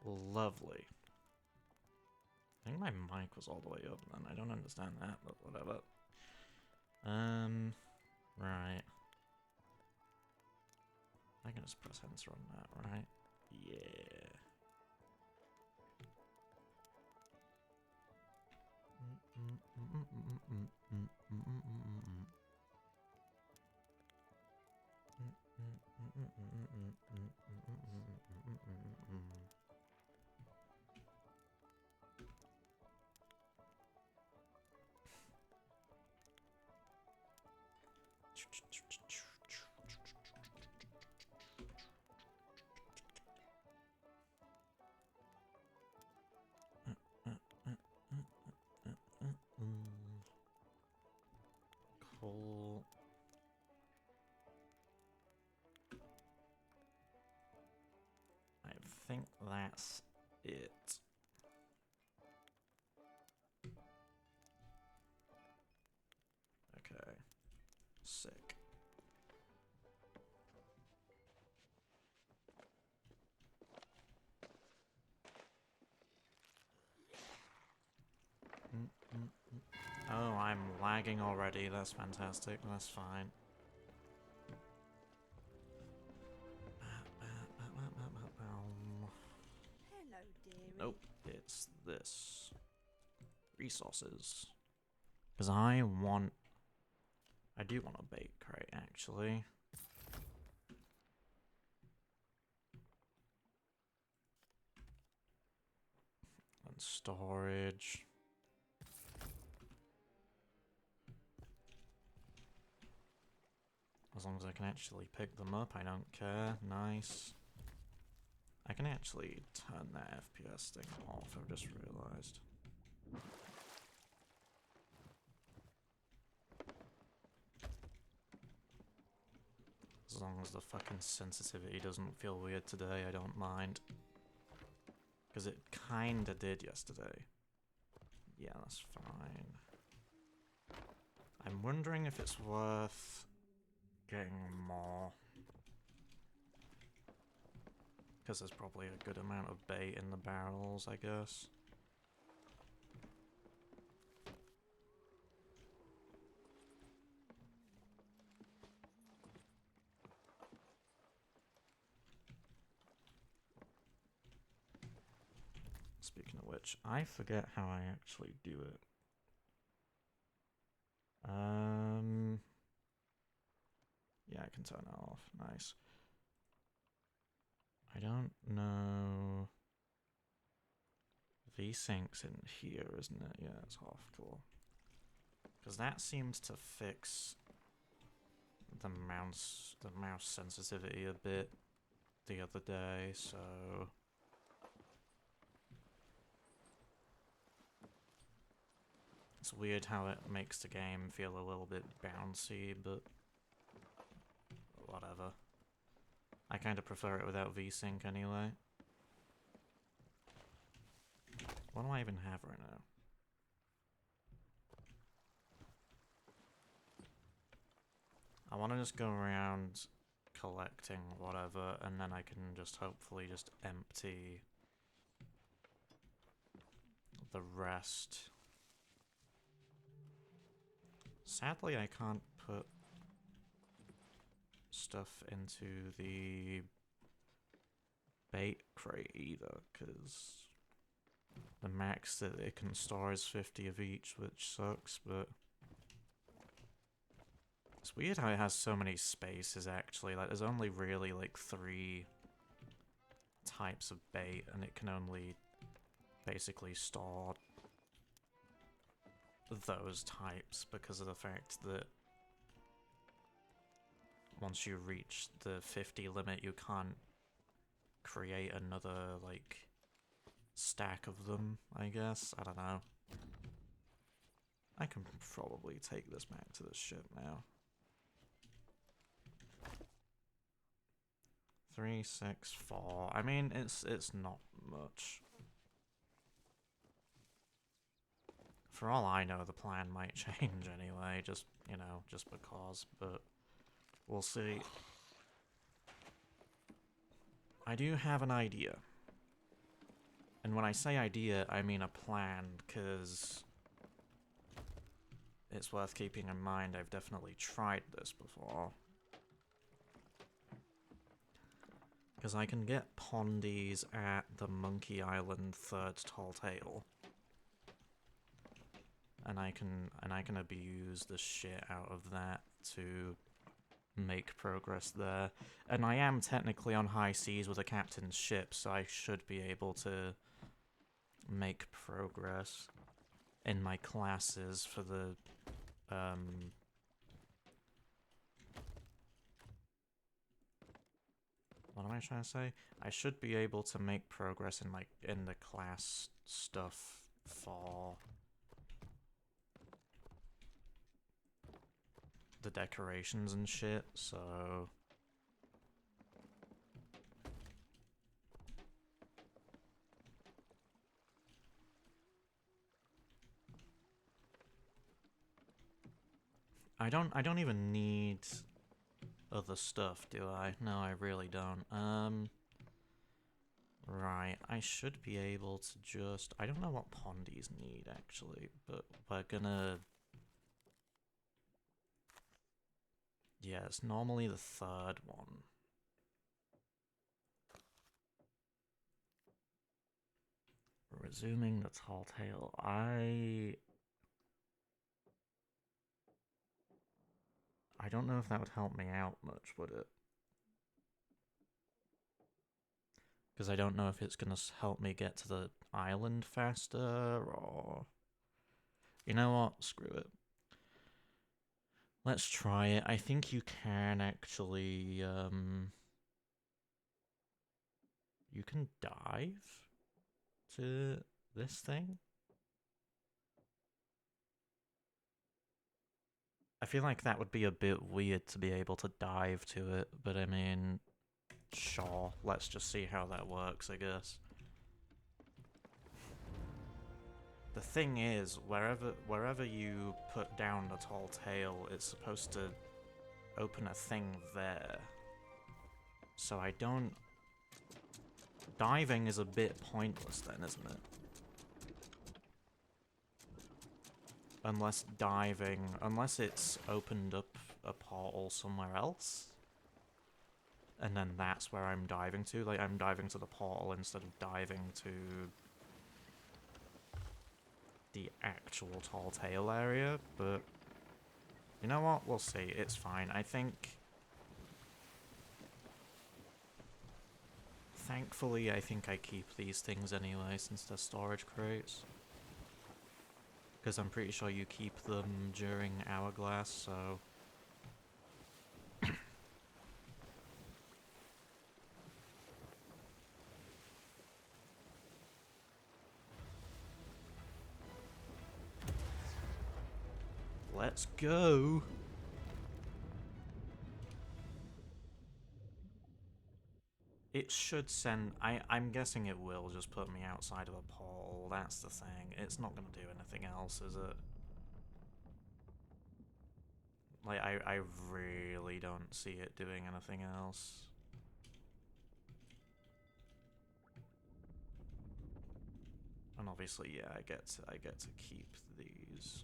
Lovely. I think my mic was all the way up then. I don't understand that, but whatever. Right. I can just press enter on that, right? Yeah. Cool. I think that's it. Okay. Sick. Oh, I'm lagging already. That's fantastic. That's fine. Hello, dearie. Nope, it's this. Resources. Because I do want a bait crate, actually. And storage. As long as I can actually pick them up, I don't care. Nice. I can actually turn that FPS thing off, I've just realized. As long as the fucking sensitivity doesn't feel weird today, I don't mind. Because it kinda did yesterday. Yeah, that's fine. I'm wondering if it's worth getting more. Because there's probably a good amount of bait in the barrels, I guess. Speaking of which, I forget how I actually do it. Yeah, I can turn that off. Nice. I don't know. VSync's in here, isn't it? Yeah, it's off. Cool. Because that seems to fix the mouse sensitivity a bit the other day, so it's weird how it makes the game feel a little bit bouncy, but whatever. I kind of prefer it without VSync anyway. What do I even have right now? I want to just go around collecting whatever, and then I can just hopefully just empty the rest. Sadly, I can't put stuff into the bait crate either, because the max that it can store is 50 of each, which sucks, but it's weird how it has so many spaces, actually. Like, there's only really, like, 3 types of bait, and it can only basically store those types because of the fact that once you reach the 50 limit, you can't create another, like, stack of them, I guess. I don't know. I can probably take this back to the ship now. 3, 6, 4. I mean, it's not much. For all I know, the plan might change anyway, just, you know, just because, but we'll see. I do have an idea. And when I say idea, I mean a plan, because it's worth keeping in mind I've definitely tried this before. Because I can get pondies at the Monkey Island third tall tale. And I can abuse the shit out of that to make progress there. And I am technically on high seas with a captain's ship, so I should be able to make progress in my classes for the what am I trying to say? I should be able to make progress in the class stuff for the decorations and shit, so I don't even need other stuff, do I? No, I really don't. Right, I should be able to just... I don't know what pondies need, actually, but we're gonna... Yeah, it's normally the third one. Resuming the tall tale. I don't know if that would help me out much, would it? Because I don't know if it's gonna help me get to the island faster, or... You know what? Screw it. Let's try it. I think you can actually, you can dive to this thing? I feel like that would be a bit weird to be able to dive to it, but I mean, sure, let's just see how that works, I guess. The thing is, wherever you put down the tall tale, it's supposed to open a thing there. So I don't... Diving is a bit pointless then, isn't it? Unless it's opened up a portal somewhere else. And then that's where I'm diving to. Like, I'm diving to the portal instead of diving to the actual tall tale area, but you know what? We'll see. It's fine. I think... Thankfully, I think I keep these things anyway, since they're storage crates. Because I'm pretty sure you keep them during Hourglass, so... Let's go! It should send... I'm guessing it will just put me outside of a portal, that's the thing. It's not gonna do anything else, is it? Like, I really don't see it doing anything else. And obviously, yeah, I get to keep these.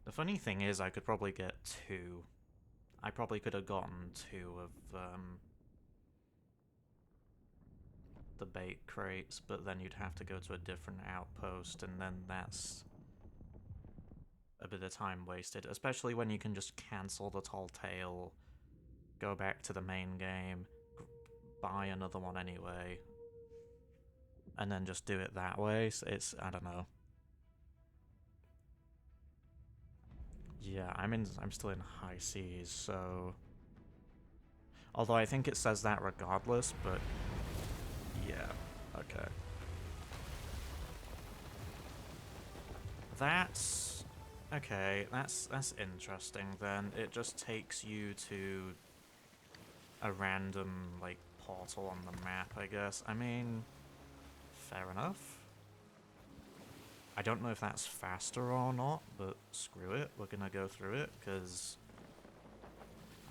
The funny thing is, I could probably get 2. I probably could have gotten 2 of the bait crates, but then you'd have to go to a different outpost, and then that's a bit of time wasted, especially when you can just cancel the tall tale, go back to the main game, buy another one anyway, and then just do it that way. So it's, I don't know. Yeah, I'm still in high seas, so... Although I think it says that regardless, but... Yeah, okay. That's... Okay, that's interesting then. It just takes you to a random, like, portal on the map, I guess. I mean, fair enough. I don't know if that's faster or not, but screw it. We're gonna go through it, because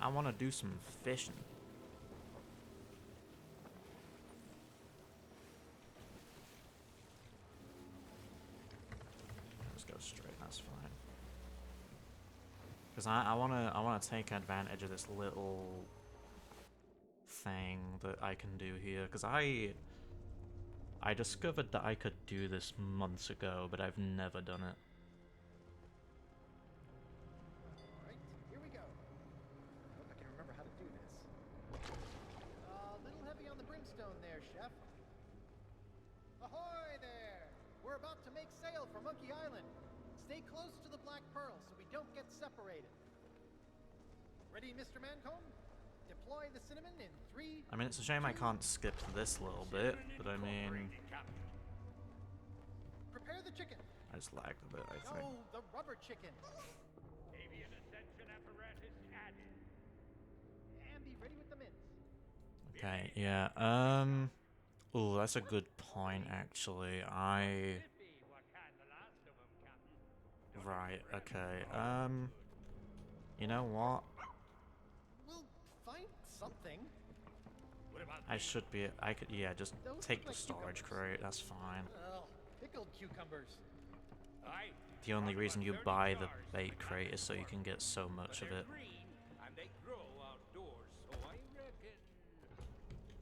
I want to do some fishing. Just go straight, that's fine. Because I wanna take advantage of this little thing that I can do here, because I discovered that I could do this months ago, but I've never done it. Alright, here we go. I hope I can remember how to do this. A little heavy on the brimstone there, Chef. Ahoy there! We're about to make sail for Monkey Island. Stay close to the Black Pearl so we don't get separated. Ready, Mr. Mancomb? Deploy the cinnamon in 3. I mean, it's a shame I can't skip this little bit, but I mean... Prepare the chicken. I just lagged a bit, I think. No, the rubber chicken. Avian ascension apparatus added. And be ready with the mince. Okay, yeah, ooh, that's a good point, actually. Right, okay, you know what? We'll find something. I should be, yeah, just Those take look the like storage cucumbers. crate, that's fine. Well, pickled cucumbers. Aye. The only reason you 30 buy the jars bait crate is so you can get so much of They're it. green and they grow outdoors, so I reckon.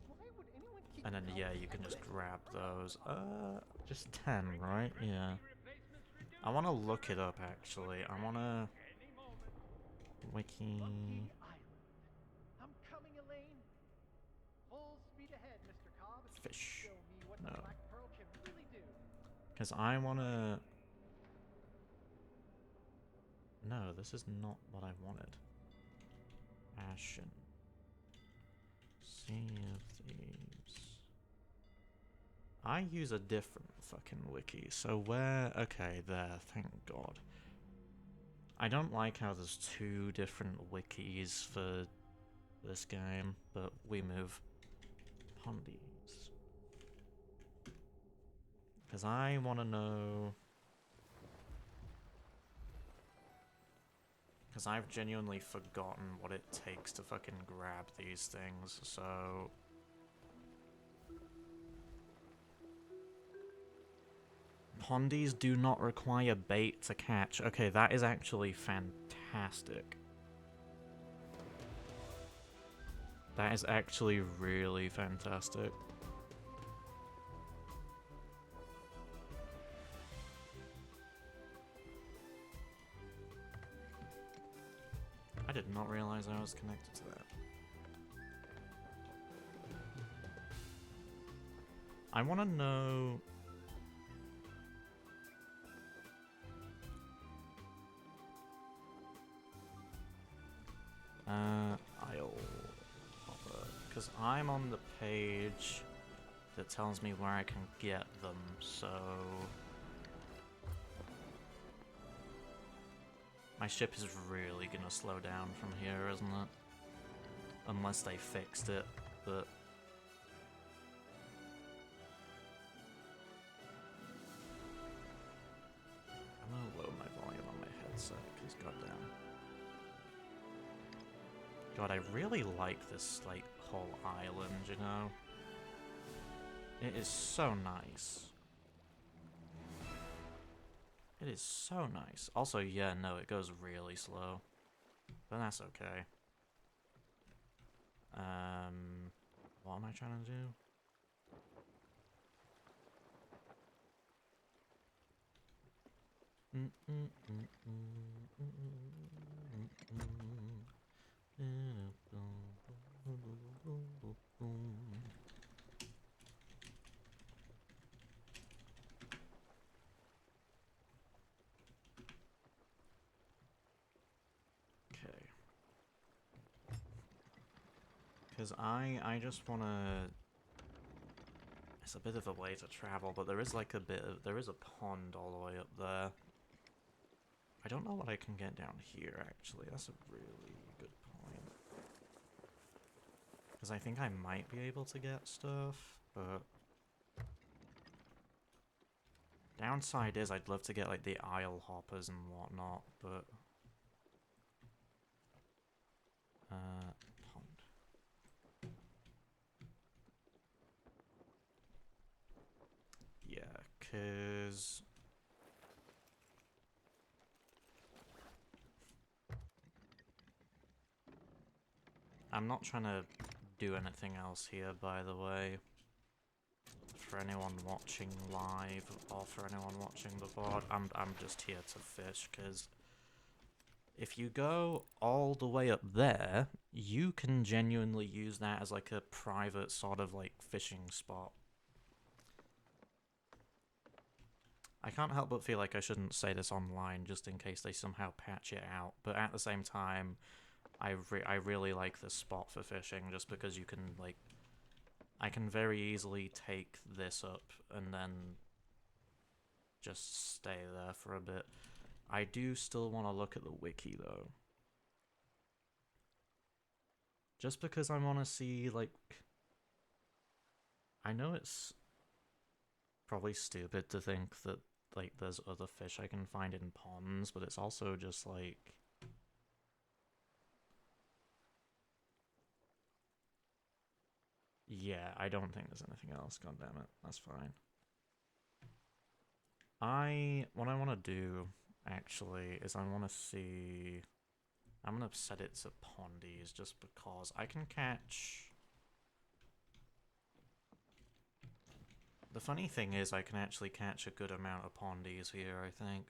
Why would anyone keep And then, them yeah, out you can just anyway? grab those. Just 10, right? Yeah. I want to look it up, actually. I want to... Any moment. Wiki... Monkey Island. I'm coming, Elaine. Full speed ahead, Mr. Cobb. Fish. Show me what No. the Black Pearl can really do. Because I want to... No, this is not what I wanted. Ashen. Sea of Thieves. I use a different fucking wiki, so where... Okay, there, thank God. I don't like how there's 2 different wikis for this game, but we move. Pondies. Because I want to know... Because I've genuinely forgotten what it takes to fucking grab these things, so... Pondies do not require bait to catch. Okay, that is actually fantastic. That is actually really fantastic. I did not realize I was connected to that. I want to know... I'll hopper, because I'm on the page that tells me where I can get them, so... My ship is really gonna slow down from here, isn't it? Unless they fixed it, but... I'm gonna lower my volume on my headset, because goddamn. God, I really like this, like, whole island, you know? It is so nice. It is so nice. Also, yeah, no, it goes really slow. But that's okay. What am I trying to do? Okay. Because I just want to... It's a bit of a way to travel, but there is like a bit of... There is a pond all the way up there. I don't know what I can get down here, actually. That's a really good point. Because I think I might be able to get stuff, but... Downside is I'd love to get like the isle hoppers and whatnot, but pond. Yeah, 'cause I'm not trying to do anything else here, by the way. For anyone watching live or for anyone watching the VOD, I'm just here to fish, because if you go all the way up there, you can genuinely use that as like a private sort of like fishing spot. I can't help but feel like I shouldn't say this online just in case they somehow patch it out, but at the same time, I really like this spot for fishing just because you can like, I can very easily take this up and then just stay there for a bit. I do still want to look at the wiki though. Just because I want to see, like, I know it's probably stupid to think that like there's other fish I can find in ponds, but it's also just like, yeah, I don't think there's anything else, god damn it. That's fine. What I want to do, actually, is I want to see... I'm going to set it to pondies, just because I can catch... The funny thing is, I can actually catch a good amount of pondies here, I think.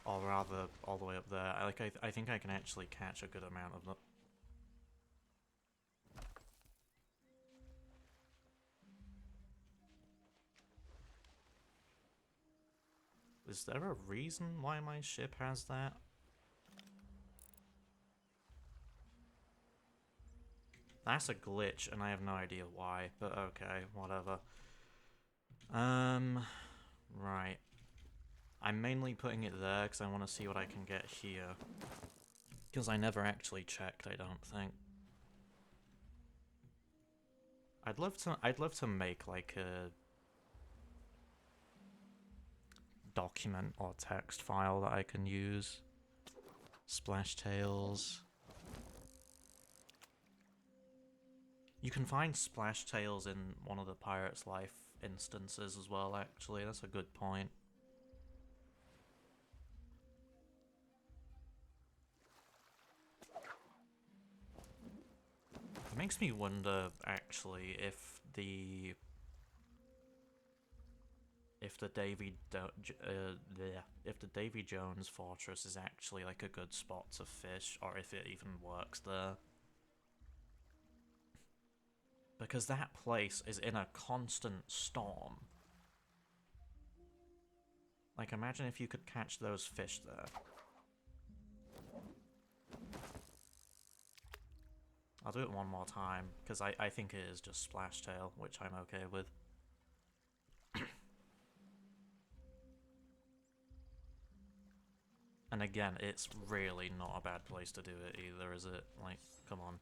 Or rather, all the way up there. I think I can actually catch a good amount of them. Is there a reason why my ship has that? That's a glitch, and I have no idea why, but okay, whatever. Right. I'm mainly putting it there because I want to see what I can get here. Because I never actually checked, I don't think. I'd love to make like a document or text file that I can use. Splash tails. You can find splash tails in one of the Pirate's Life instances as well, actually. That's a good point. It makes me wonder, actually, if the Davy Jones fortress is actually like a good spot to fish, or if it even works there. Because that place is in a constant storm. Like, imagine if you could catch those fish there. I'll do it one more time, because I think it is just Splash Tail, which I'm okay with. And again, it's really not a bad place to do it either, is it? Like, come on.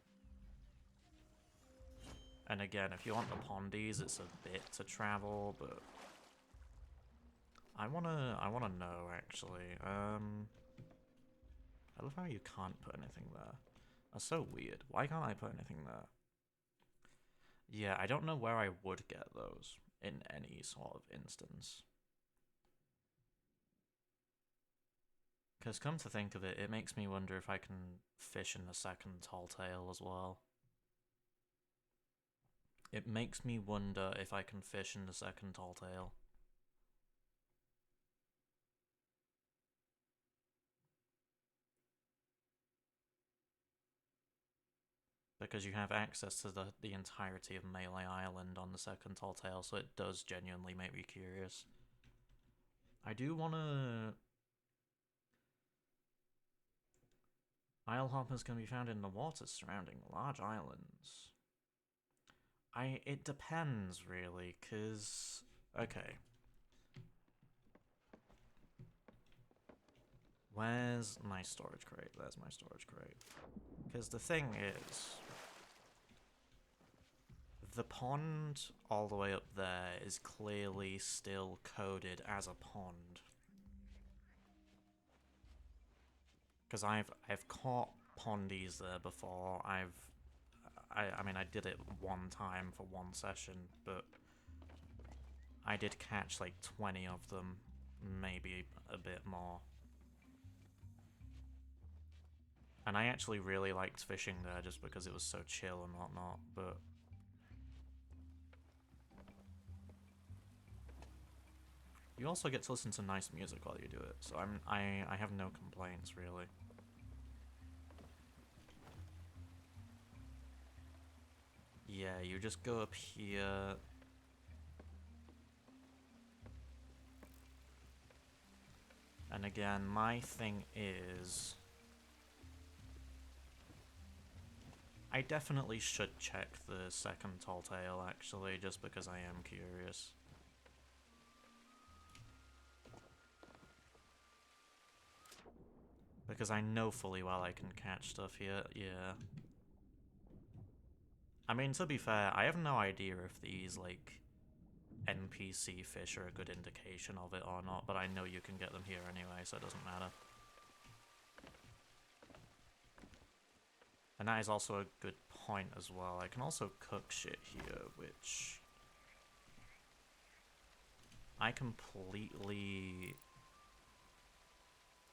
And again, if you want the pondies, it's a bit to travel, but I wanna know, actually. I love how you can't put anything there. That's so weird. Why can't I put anything there? Yeah, I don't know where I would get those in any sort of instance. Because come to think of it, it makes me wonder if I can fish in the second tall tail as well. It makes me wonder if I can fish in the second tall tail. Because you have access to the entirety of Melee Island on the second tall tail, so it does genuinely make me curious. I do want to... Isle hoppers can be found in the waters surrounding large islands. It depends, really, because... Okay. Where's my storage crate? There's my storage crate. Because the thing is... The pond all the way up there is clearly still coded as a pond. Because I've caught pondies there before. I mean, I did it one time for one session, but I did catch like 20 of them, maybe a bit more. And I actually really liked fishing there just because it was so chill and whatnot, but... You also get to listen to nice music while you do it, so I have no complaints, really. Yeah, you just go up here... And again, my thing is... I definitely should check the second tall tale, actually, just because I am curious. Because I know fully well I can catch stuff here, yeah. I mean, to be fair, I have no idea if these, like, NPC fish are a good indication of it or not, but I know you can get them here anyway, so it doesn't matter. And that is also a good point as well. I can also cook shit here, which... I completely...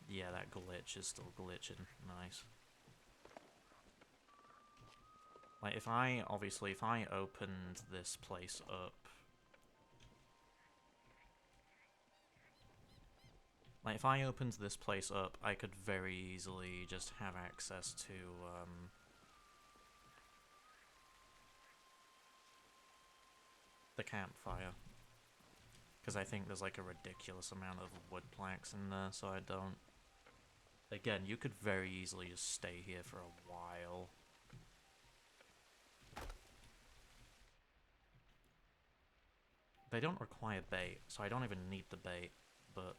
Yeah, that glitch is still glitching. Nice. Like, if I opened this place up... Like, if I opened this place up, I could very easily just have access to, the campfire. Because I think there's, like, a ridiculous amount of wood planks in there, so I don't... Again, you could very easily just stay here for a while. They don't require bait, so I don't even need the bait, but...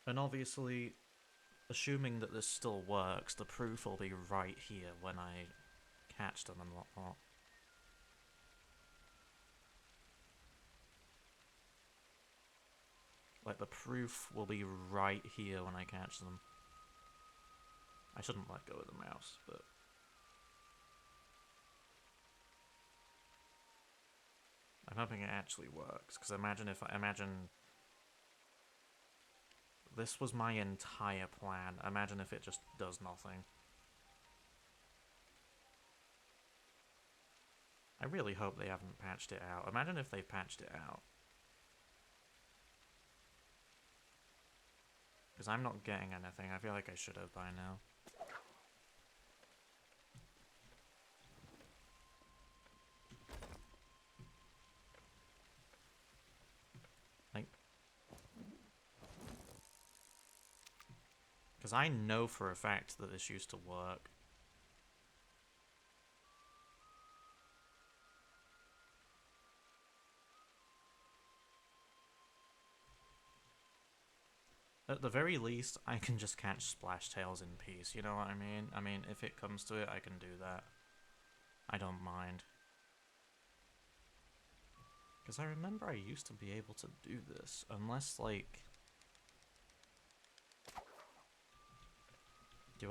And obviously, assuming that this still works, the proof will be right here when I catch them and whatnot. Like, the proof will be right here when I catch them. I shouldn't let go of the mouse, but... I'm hoping it actually works, because imagine... This was my entire plan. Imagine if it just does nothing. I really hope they haven't patched it out. Imagine if they've patched it out. Because I'm not getting anything. I feel like I should have by now. Because I know for a fact that this used to work. At the very least, I can just catch splash tails in peace, you know what I mean? I mean, if it comes to it, I can do that. I don't mind. Because I remember I used to be able to do this, unless, like...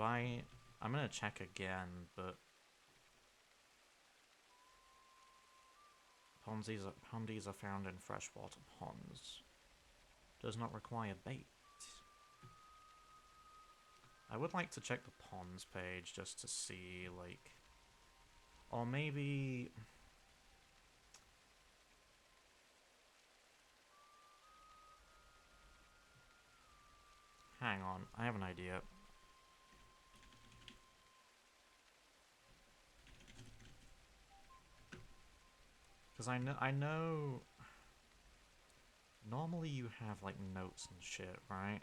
I'm gonna check again, but... Pondies are found in freshwater ponds. Does not require bait. I would like to check the ponds page just to see, like... Or maybe... Hang on, I have an idea. Because I know... Normally you have, like, notes and shit, right?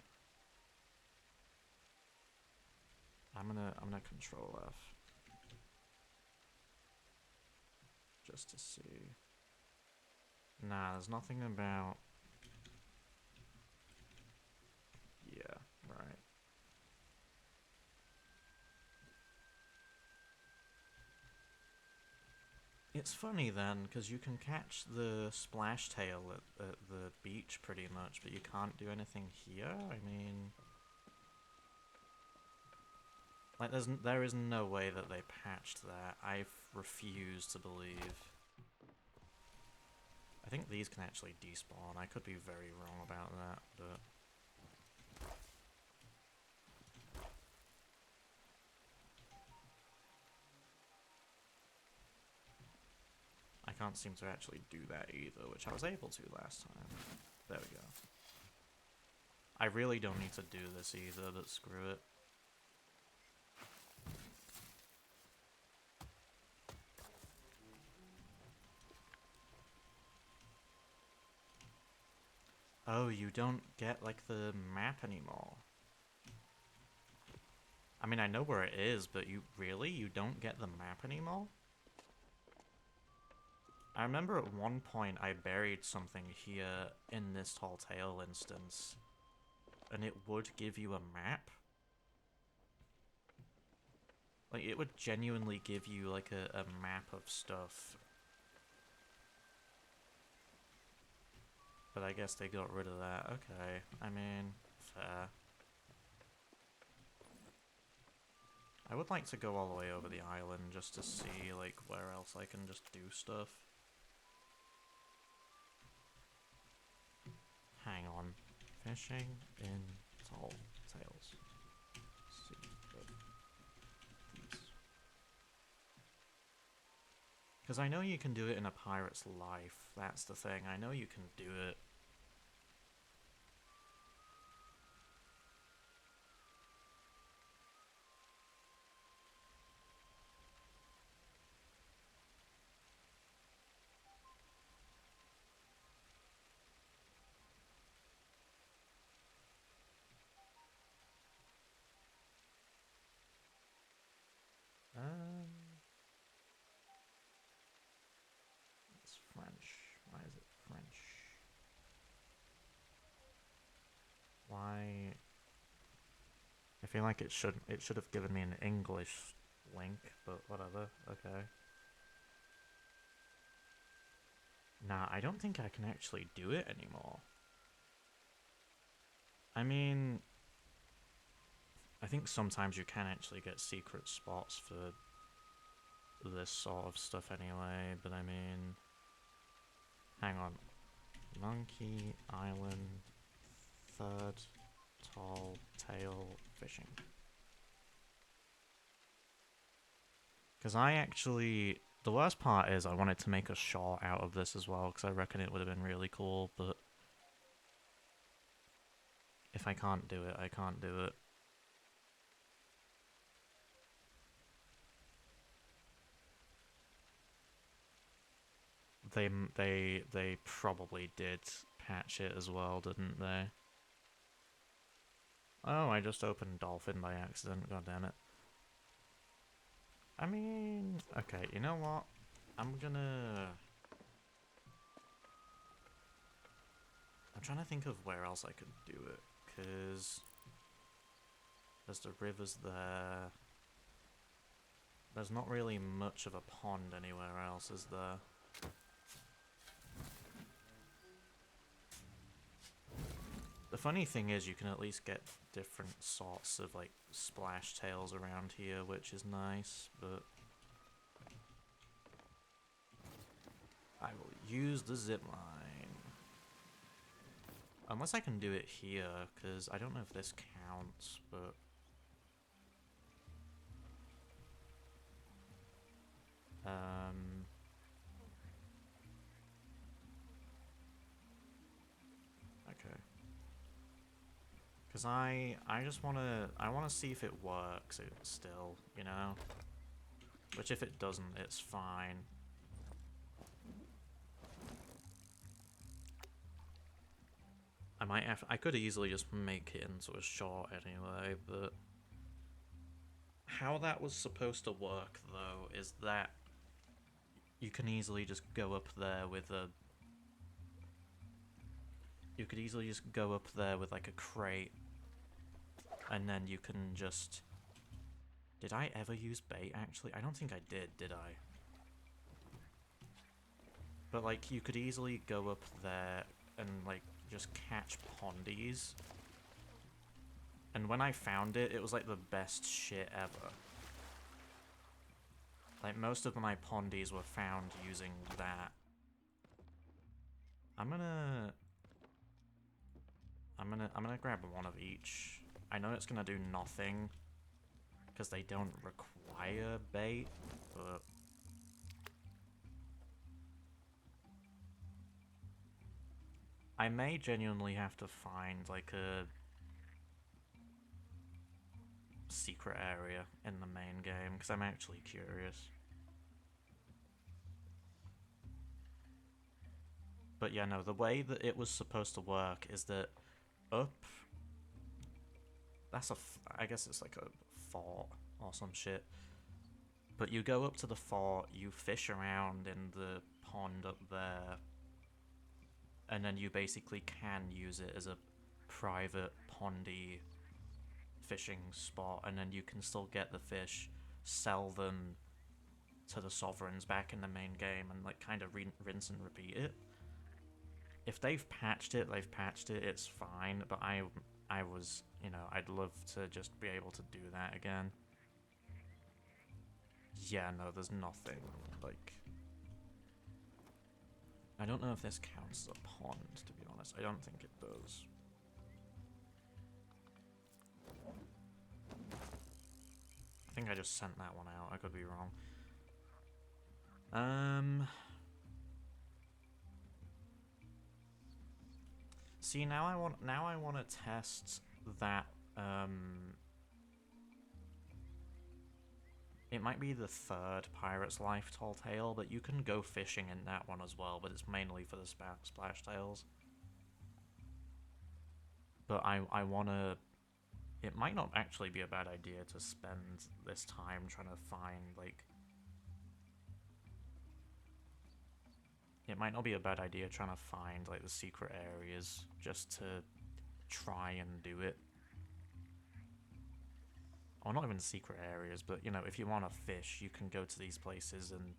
I'm gonna control F. Just to see. Nah, there's nothing about... Yeah, right. It's funny then, because you can catch the splash tail at the beach pretty much, but you can't do anything here? I mean... Like, there is no way that they patched that. I refuse to believe. I think these can actually despawn. I could be very wrong about that, but... I can't seem to actually do that either, which I was able to last time. There we go. I really don't need to do this either, but screw it. Oh, you don't get, like, the map anymore. I mean, I know where it is, but you don't get the map anymore? I remember at one point I buried something here in this tall tale instance, and it would give you a map. Like, it would genuinely give you, like, a map of stuff. But I guess they got rid of that. Okay, I mean, fair. I would like to go all the way over the island just to see, like, where else I can just do stuff. Hang on. Fishing in tall tales. See these. Because I know you can do it in a pirate's life. That's the thing. I know you can do it. It's French. Why is it French? Why? I feel like it should have given me an English link, but whatever. Okay. Nah, I don't think I can actually do it anymore. I mean, I think sometimes you can actually get secret spots for this sort of stuff anyway, but I mean... Hang on. Monkey Island, third tall tale fishing. Because I actually... The worst part is I wanted to make a short out of this as well, because I reckon it would have been really cool, but... If I can't do it, I can't do it. They probably did patch it as well, didn't they? Oh, I just opened Dolphin by accident, god damn it. I mean, okay, you know what? I'm trying to think of where else I could do it, because there's the rivers there. There's not really much of a pond anywhere else, is there? The funny thing is you can at least get different sorts of, like, splash tails around here, which is nice, but... I will use the zipline. Unless I can do it here, because I don't know if this counts, but... Okay. Because I just wanna see if it works still, you know? Which if it doesn't, it's fine. I could easily just make it into a short anyway, but... How that was supposed to work, though, is that you can easily just go up there with a... You could easily just go up there with, like, a crate, and then you can just... Did I ever use bait, actually? I don't think I did I? But, like, you could easily go up there and, like, just catch pondies. And when I found it, it was, like, the best shit ever. Like, most of my pondies were found using that. I'm gonna grab one of each. I know it's gonna do nothing, because they don't require bait, but... I may genuinely have to find, like, a secret area in the main game, because I'm actually curious. But yeah, no, the way that it was supposed to work is that up... I guess it's like a fort or some shit. But you go up to the fort, you fish around in the pond up there, and then you basically can use it as a private pondy fishing spot, and then you can still get the fish, sell them to the sovereigns back in the main game, and like kind of rinse and repeat it. If they've patched it, it's fine, but I was, you know, I'd love to just be able to do that again. Yeah, no, there's nothing, like... I don't know if this counts as a pond, to be honest. I don't think it does. I think I just sent that one out. I could be wrong. See, now I want to test that, it might be the third Pirate's Life Tall Tale, but you can go fishing in that one as well, but it's mainly for the splash tails. But I want to... It might not actually be a bad idea to spend this time trying to find, like... It might not be a bad idea trying to find, like, the secret areas just to try and do it. Or not even secret areas, but, you know, if you want to fish, you can go to these places and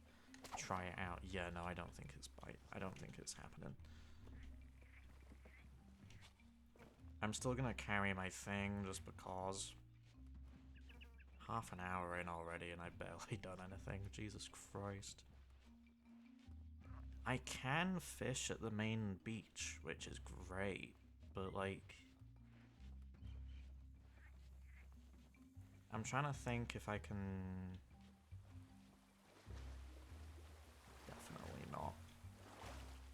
try it out. Yeah, no, I don't think it's happening. I'm still gonna carry my thing just because. Half an hour in already and I've barely done anything. Jesus Christ. I can fish at the main beach, which is great, but like... I'm trying to think if I can... Definitely not.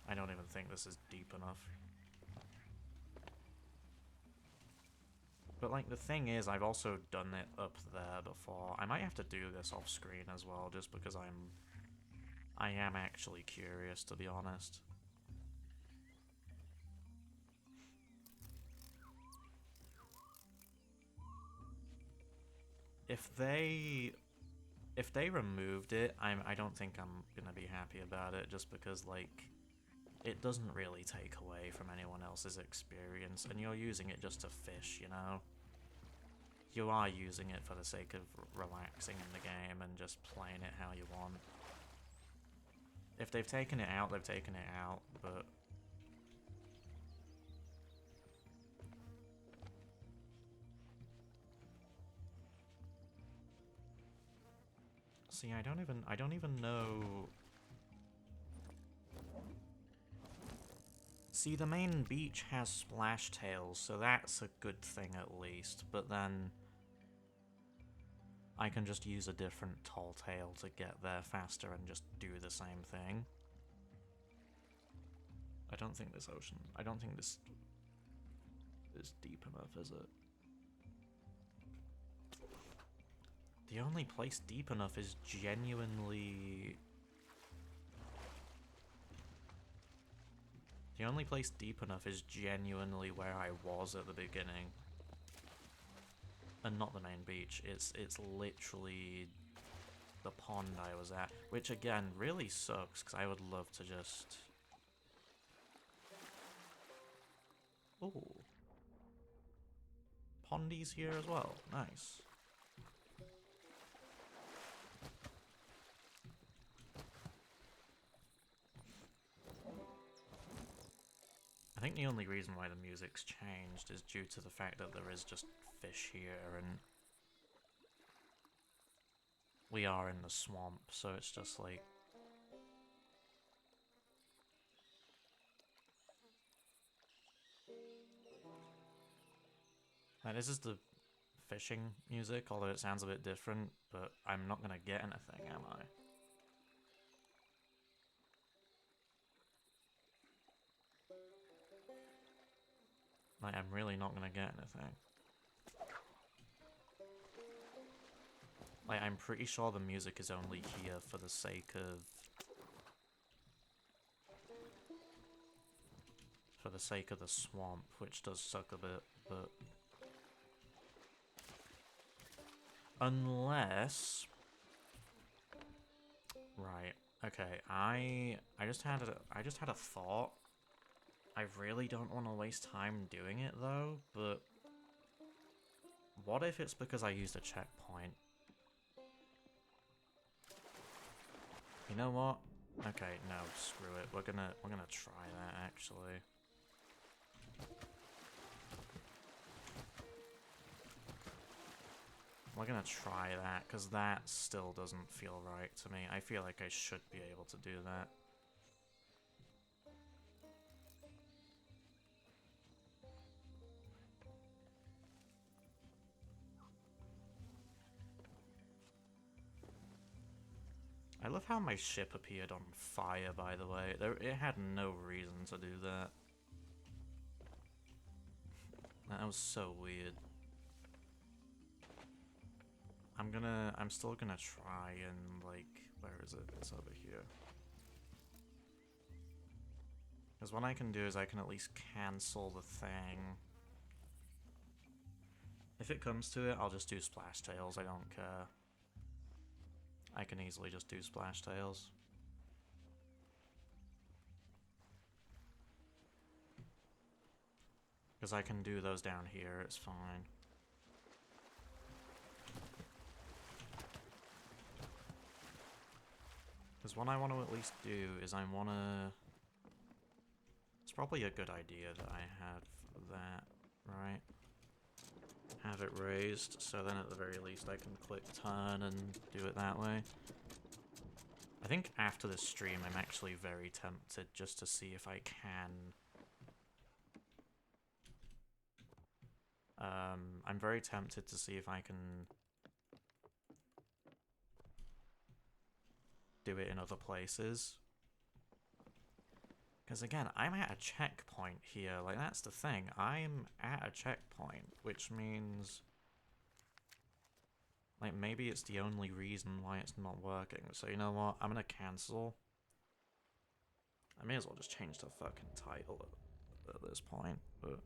I don't even think this is deep enough. But like the thing is, I've also done it up there before. I might have to do this off screen as well, just because I am actually curious, to be honest. If they removed it, I don't think I'm gonna be happy about it, just because like it doesn't really take away from anyone else's experience, and you're using it just to fish, you know? You are using it for the sake of relaxing in the game and just playing it how you want. If they've taken it out, they've taken it out, but... See, I don't even know... See, the main beach has splash tails, so that's a good thing at least, but then... I can just use a different tall tail to get there faster and just do the same thing. I don't think this is deep enough, is it? The only place deep enough is genuinely... The only place deep enough is genuinely where I was at the beginning. And not the main beach, it's literally the pond I was at, which again really sucks because I would love to just... Ooh. Pondies here as well, nice. I think the only reason why the music's changed is due to the fact that there is just fish here, and we are in the swamp, so it's just like... Like, this is the fishing music, although it sounds a bit different, but I'm not gonna get anything, am I? Like, I'm really not gonna get anything. Like, I'm pretty sure the music is only here for the sake of... For the sake of the swamp, which does suck a bit, but... Unless... Right, okay, I just had a thought. I really don't want to waste time doing it though, but... What if it's because I used a checkpoint? You know what? Okay, no, screw it. We're gonna try that actually. We're gonna try that, because that still doesn't feel right to me. I feel like I should be able to do that. I love how my ship appeared on fire, by the way. It had no reason to do that. That was so weird. I'm still gonna try and, like, where is it? It's over here. Because what I can do is I can at least cancel the thing. If it comes to it, I'll just do splash tails, I don't care. I can easily just do splash tails. Because I can do those down here, it's fine. Because what I want to at least do is I want to... It's probably a good idea that I have that, right? Have it raised, so then at the very least I can click turn and do it that way. I think after this stream I'm actually very tempted just to see if I can... I'm very tempted to see if I can do it in other places. Because again, I'm at a checkpoint here, like that's the thing. I'm at a checkpoint, which means... Like maybe it's the only reason why it's not working. So you know what, I'm gonna cancel. I may as well just change the fucking title at this point, but...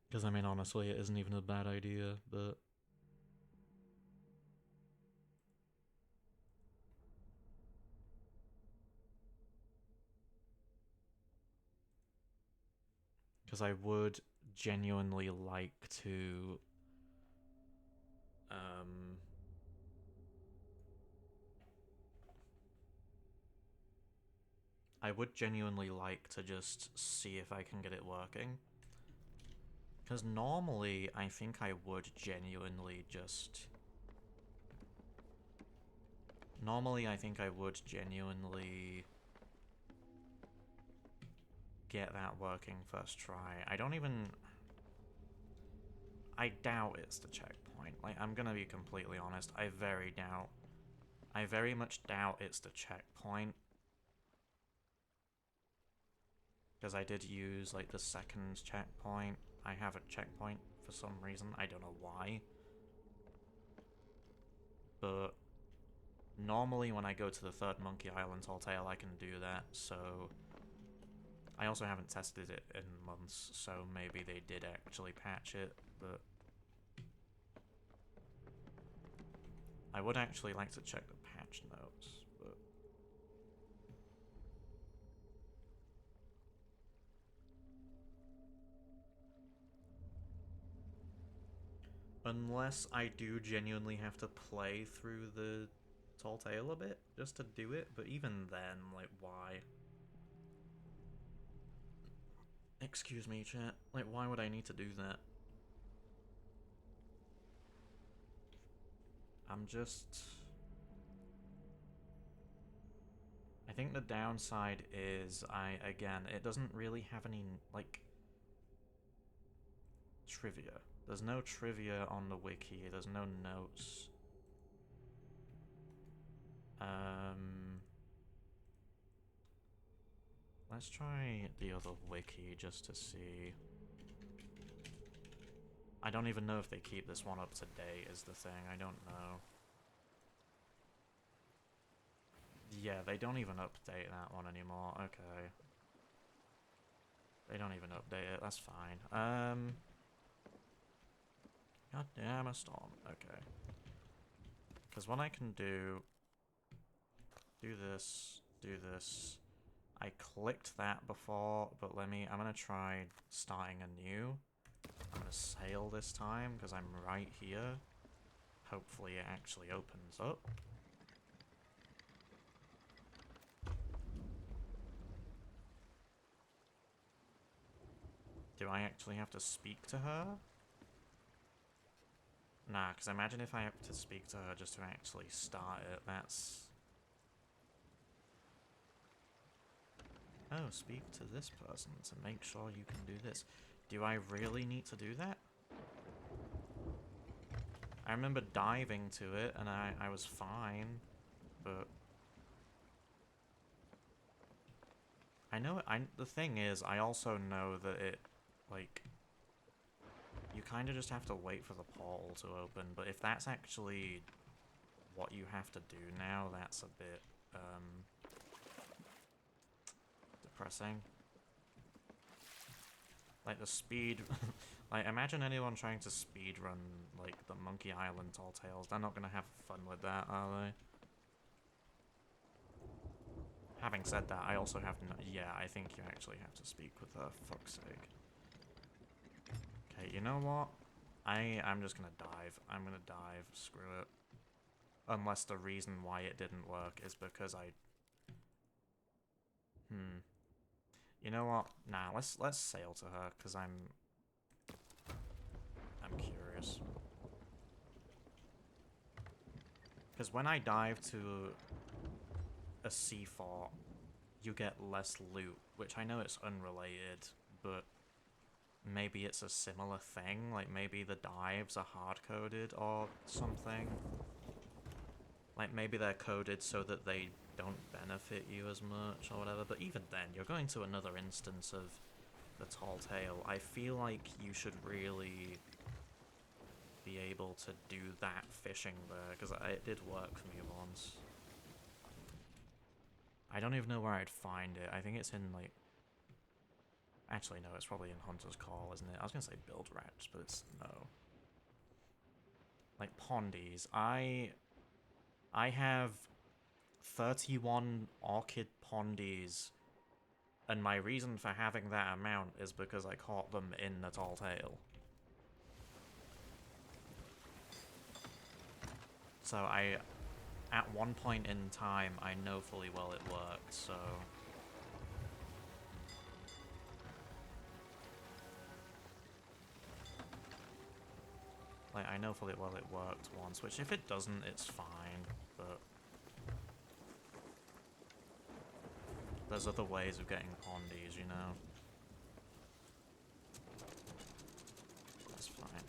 Because I mean honestly, it isn't even a bad idea, but... Because I would genuinely like to... I would genuinely like to just see if I can get it working. Because normally, I think I would genuinely just... Normally, I think I would genuinely... get that working first try. I don't even... I doubt it's the checkpoint. Like, I'm gonna be completely honest. I very much doubt it's the checkpoint. Because I did use, like, the second checkpoint. I have a checkpoint for some reason. I don't know why. But normally when I go to the third Monkey Island Tall Tale, I can do that, so... I also haven't tested it in months, so maybe they did actually patch it, but... I would actually like to check the patch notes, but... Unless I do genuinely have to play through the Tall Tale a bit just to do it, but even then, like, why? Excuse me, chat. Like, why would I need to do that? I'm just... I think the downside is, again, it doesn't really have any, like, trivia. There's no trivia on the wiki, there's no notes. Let's try the other wiki just to see. I don't even know if they keep this one up to date is the thing, I don't know. Yeah, they don't even update that one anymore, okay. They don't even update it, that's fine. God damn a storm, okay. Because what I can do this, do this. I clicked that before, but I'm gonna try starting anew. I'm gonna sail this time, because I'm right here. Hopefully it actually opens up. Do I actually have to speak to her? Nah, because imagine if I have to speak to her just to actually start it, that's... Oh, speak to this person to make sure you can do this. Do I really need to do that? I remember diving to it and I was fine, but... I know, the thing is, I also know that it, like... You kind of just have to wait for the portal to open, but if that's actually what you have to do now, that's a bit, depressing. Like, the speed... like, imagine anyone trying to speedrun, like, the Monkey Island Tall Tales. They're not gonna have fun with that, are they? Having said that, I also have no... Yeah, I think you actually have to speak with her, fuck's sake. Okay, you know what? I'm just gonna dive. I'm gonna dive. Screw it. Unless the reason why it didn't work is because I... You know what? Nah, let's sail to her, because I'm curious. Because when I dive to a sea fort, you get less loot, which I know it's unrelated, but maybe it's a similar thing, like maybe the dives are hard-coded or something. Like maybe they're coded so that they don't benefit you as much or whatever, but even then, you're going to another instance of the Tall Tale. I feel like you should really be able to do that fishing there, because it did work for me once. I don't even know where I'd find it. I think it's in, like... Actually, no, it's probably in Hunter's Call, isn't it? I was gonna say Build Rats, but it's... no. Like, Pondies. I have 31 Orchid Pondies, and my reason for having that amount is because I caught them in the Tall Tale. So at one point in time, I know fully well it worked, so... Like, I know fully well it worked once, which if it doesn't, it's fine, but... There's other ways of getting Pondies, you know? That's fine.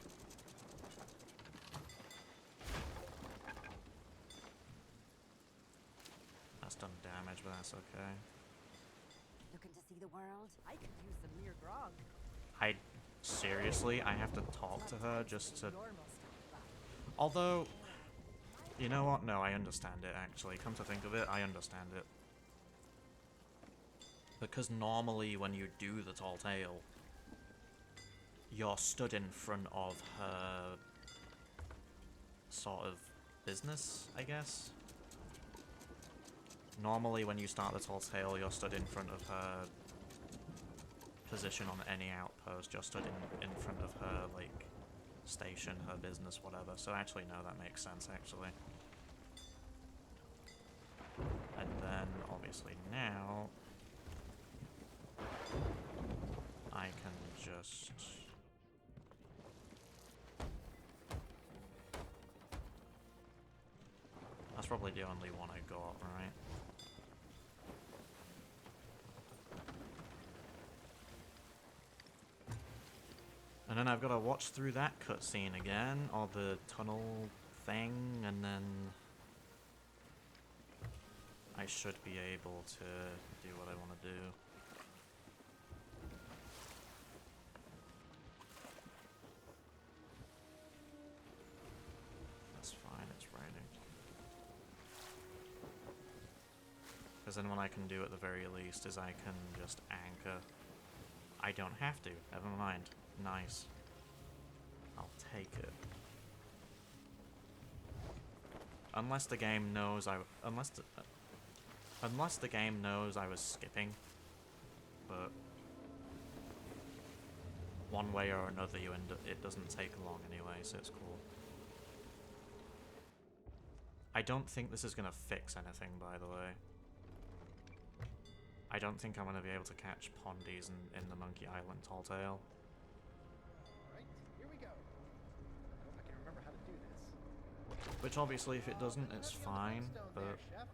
That's done damage, but that's okay. Looking to see the world? I could use some mere grog. Seriously, I have to talk to her just to... Although... You know what? No, I understand it, actually. Come to think of it, I understand it. Because normally when you do the Tall Tale, you're stood in front of her sort of business, I guess. Normally when you start the Tall Tale, you're stood in front of her position on any outpost. You're stood in front of her, like, station, her business, whatever. So actually, no, that makes sense, actually. just... That's probably the only one I got, right? And then I've got to watch through that cutscene again, or the tunnel thing, and then I should be able to do what I want to do. That's fine, it's raining. Because then what I can do at the very least is I can just anchor. I don't have to, never mind. Nice. I'll take it. Unless the game knows unless the game knows I was skipping. But one way or another, it doesn't take long anyway, so it's cool. I don't think this is gonna fix anything, by the way. I don't think I'm gonna be able to catch Pondies in the Monkey Island Tall Tale. Alright, here we go. I hope I can remember how to do this. Which obviously, if it doesn't, it's fine, but... Chef.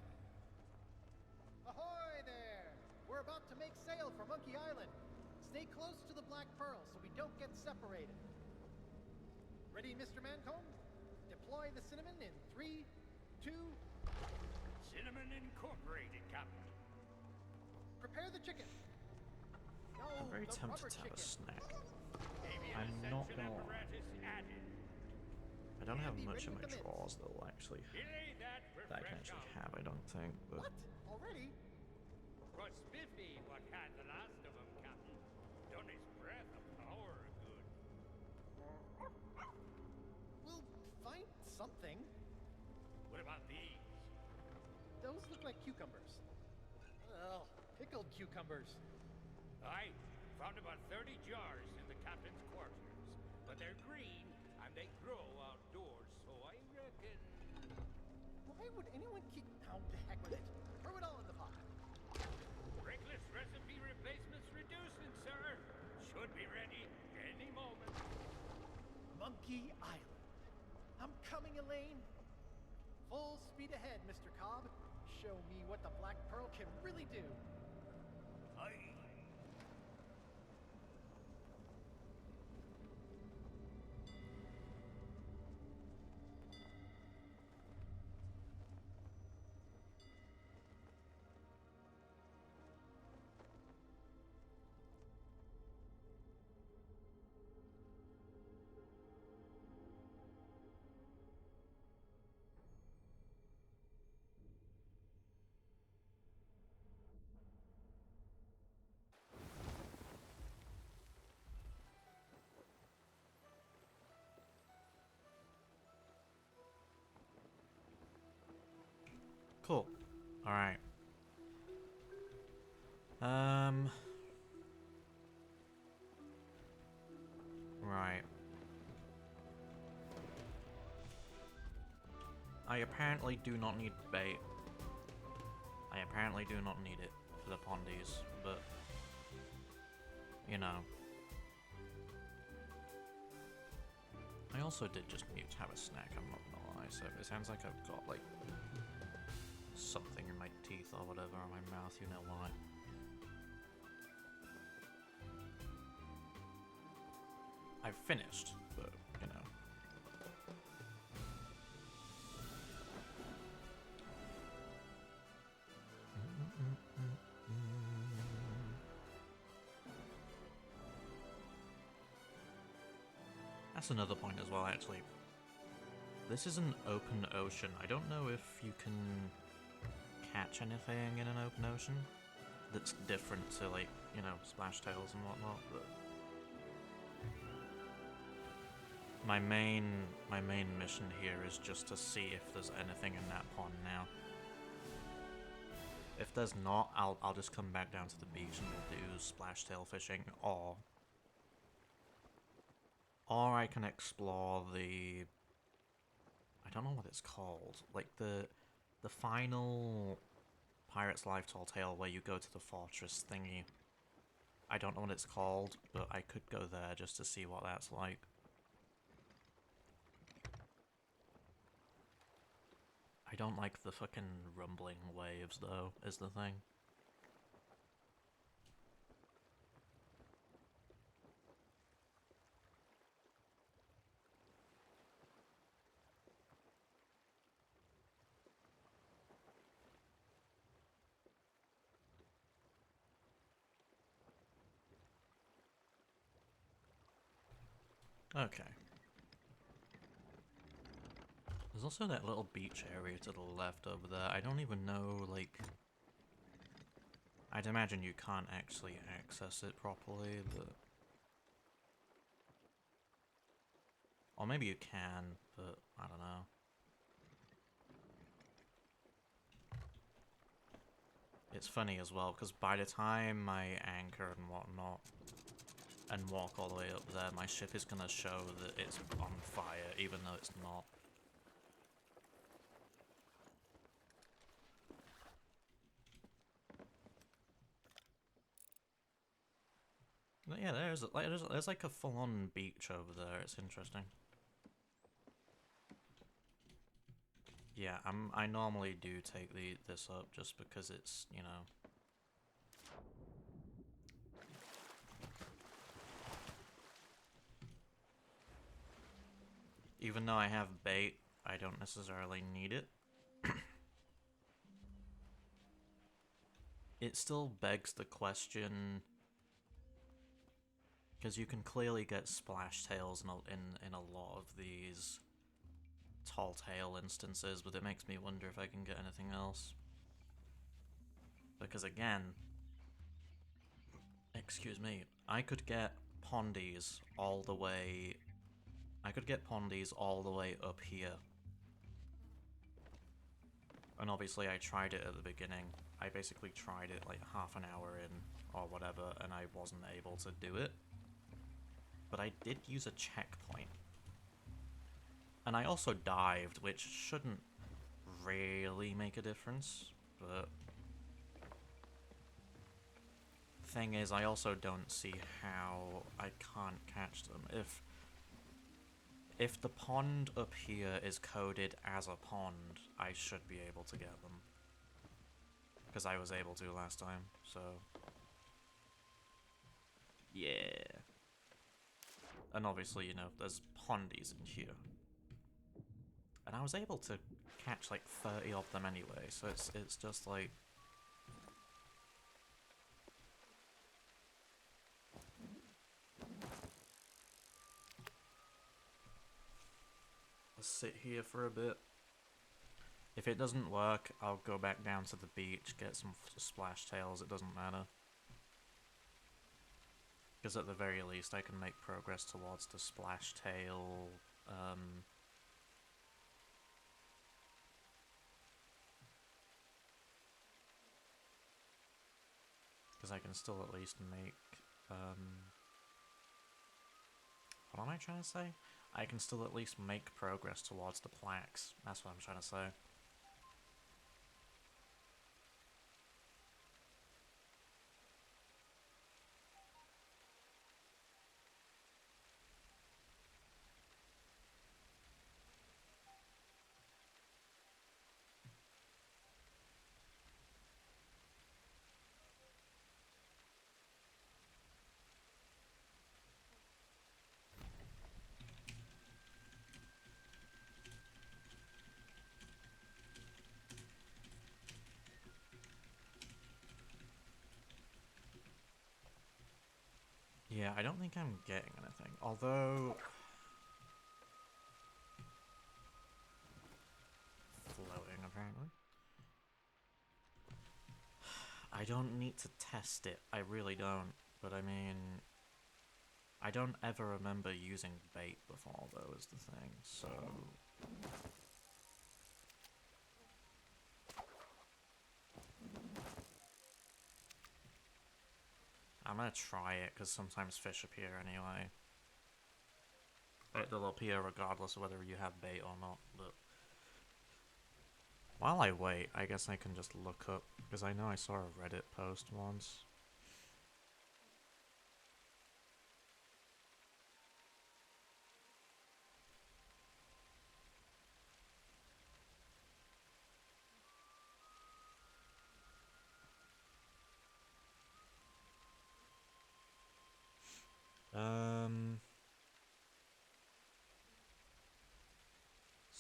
Ahoy there! We're about to make sail for Monkey Island. Stay close to the Black Pearl so we don't get separated. Ready, Mr. Mancomb? Deploy the cinnamon in 3, 2... Cinnamon Incorporated, Captain. Prepare the chicken. No, I'm very the tempted rubber to have a chicken. snack. Avian I'm not ascension gonna... apparatus added. I don't have Be much ready in my with the mints. drawers, though, actually. Delay that for That I can fresh actually out. have, I don't think, but... What? Already? Was Spiffy what had the last of them, Captain. Done his breath of power good. We'll find something. What about these? Those look like cucumbers. Ugh, pickled cucumbers. I found about 30 jars in the captain's quarters, but they're green and they grow outdoors, so I reckon... Why would anyone keep... Oh, the heck with it. Throw it all in the pot. Reckless recipe replacements reducing, sir. Should be ready any moment. Monkey Island. I'm coming, Elaine. Full speed ahead, Mr. Cobb. Show me what the Black Pearl can really do. Aye. Cool. Alright. Right. I apparently do not need bait. I apparently do not need it for the Pondies, but... You know. I also did just need to have a snack, I'm not gonna lie, so it sounds like I've got, like, something in my teeth or whatever, or my mouth, you know why. I've finished, but, you know. That's another point as well, actually. This is an open ocean. I don't know if you can catch anything in an open ocean that's different to, like, you know, splash tails and whatnot, but my main mission here is just to see if there's anything in that pond now. If there's not, I'll just come back down to the beach and we'll do splash tail fishing, or I can explore the... I don't know what it's called. Like the final Pirate's Life Tall Tale where you go to the fortress thingy. I don't know what it's called, but I could go there just to see what that's like. I don't like the fucking rumbling waves, though, is the thing. Okay. There's also that little beach area to the left over there. I don't even know, like... I'd imagine you can't actually access it properly, but... Or maybe you can, but I don't know. It's funny as well, because by the time I anchor and whatnot, and walk all the way up there, my ship is gonna show that it's on fire, even though it's not. But yeah, there's like a full-on beach over there. It's interesting. Yeah, I normally do take this up just because it's, you know. Even though I have bait, I don't necessarily need it. It still begs the question, because you can clearly get splash tails in a lot of these tall tale instances, but it makes me wonder if I can get anything else. Because again, excuse me, I could get pondies all the way... I could get pondies all the way up here. And obviously I tried it at the beginning. I basically tried it like half an hour in, or whatever, and I wasn't able to do it. But I did use a checkpoint. And I also dived, which shouldn't really make a difference, but... Thing is, I also don't see how I can't catch them. If the pond up here is coded as a pond, I should be able to get them. Because I was able to last time, so... Yeah. And obviously, you know, there's pondies in here. And I was able to catch like 30 of them anyway, so it's just like... Let's sit here for a bit. If it doesn't work, I'll go back down to the beach, get some splash tails, it doesn't matter. Because at the very least I can make progress towards the splash tail, because I can still at least make, what am I trying to say? I can still at least make progress towards the plaques, that's what I'm trying to say. Yeah, I don't think I'm getting anything, although... Floating, apparently. I don't need to test it, I really don't, but I mean... I don't ever remember using bait before, though, is the thing, so... I'm gonna try it, because sometimes fish appear anyway. They'll appear regardless of whether you have bait or not, but... While I wait, I guess I can just look up, because I know I saw a Reddit post once.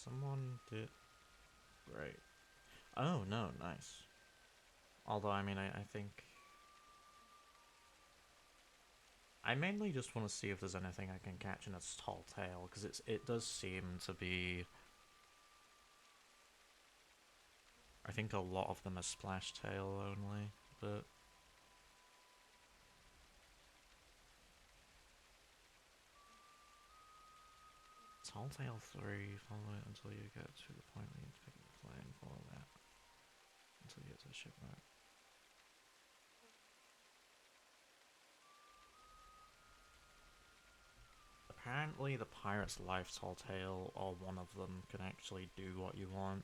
Someone did... Great. Oh, no, nice. Although, I mean, I think... I mainly just want to see if there's anything I can catch in its tall tail, because it does seem to be... I think a lot of them are splash tail only, but... Tall tail 3, follow it until you get to the point where you need to pick up the plane, follow that until you get to the shipwreck. Apparently the Pirate's Life Tall Tale, or one of them, can actually do what you want.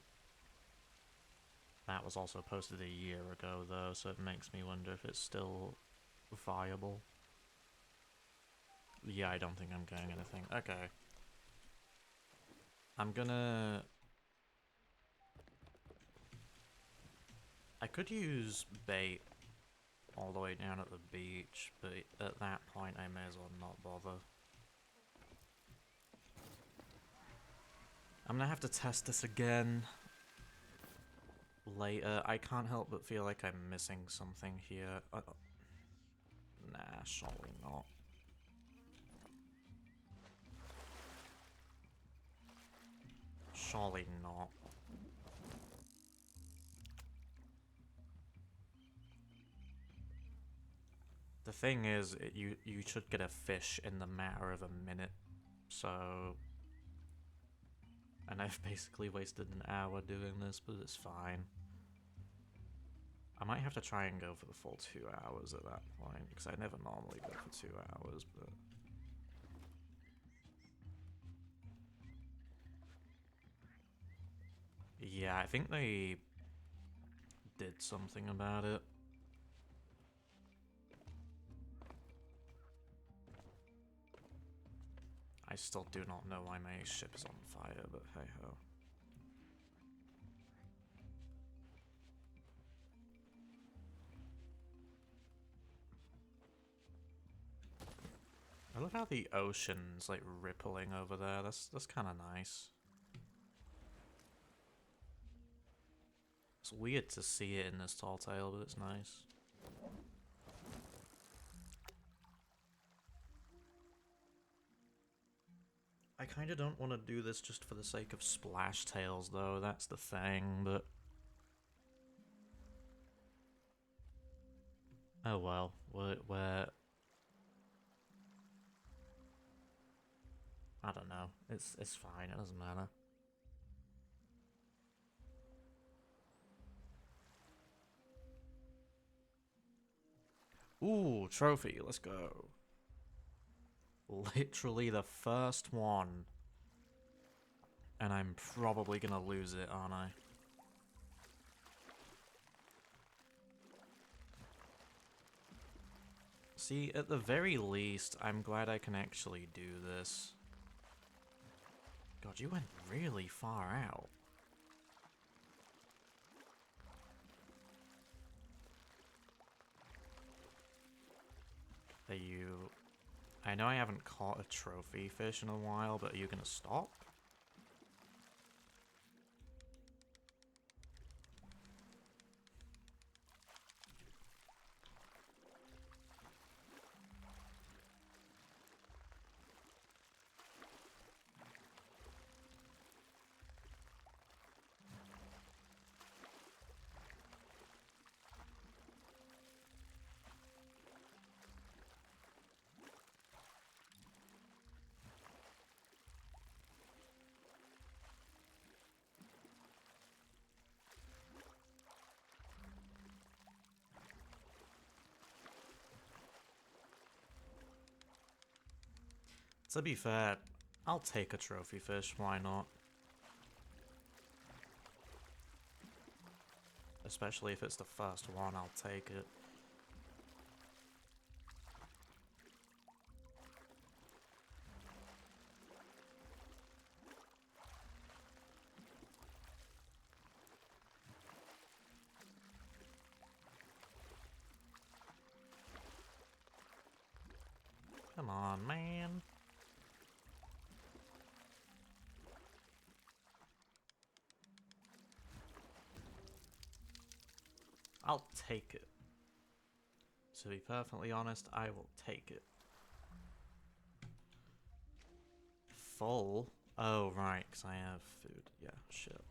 That was also posted a year ago though, so it makes me wonder if it's still viable. Yeah, I don't think I'm getting anything. Okay. I'm gonna... I could use bait all the way down at the beach, but at that point I may as well not bother. I'm gonna have to test this again later. I can't help but feel like I'm missing something here. Nah, surely not. Surely not. The thing is, you should get a fish in the matter of a minute, so... And I've basically wasted an hour doing this, but it's fine. I might have to try and go for the full 2 hours at that point, because I never normally go for 2 hours, but... Yeah, I think they did something about it. I still do not know why my ship is on fire, but hey ho. I love how the ocean's like rippling over there. That's kind of nice. It's weird to see it in this tall tale, but it's nice. I kind of don't want to do this just for the sake of splash tails, though. That's the thing, but... Oh well, we're... I don't know. It's fine, it doesn't matter. Ooh, trophy, let's go. Literally the first one. And I'm probably gonna lose it, aren't I? See, at the very least, I'm glad I can actually do this. God, you went really far out. Are you... I know I haven't caught a trophy fish in a while, but are you gonna stop? To be fair, I'll take a trophy fish, why not? Especially if it's the first one, I'll take it. Come on, man. I'll take it. To be perfectly honest, I will take it. Full? Oh, right, because I have food. Yeah, shit.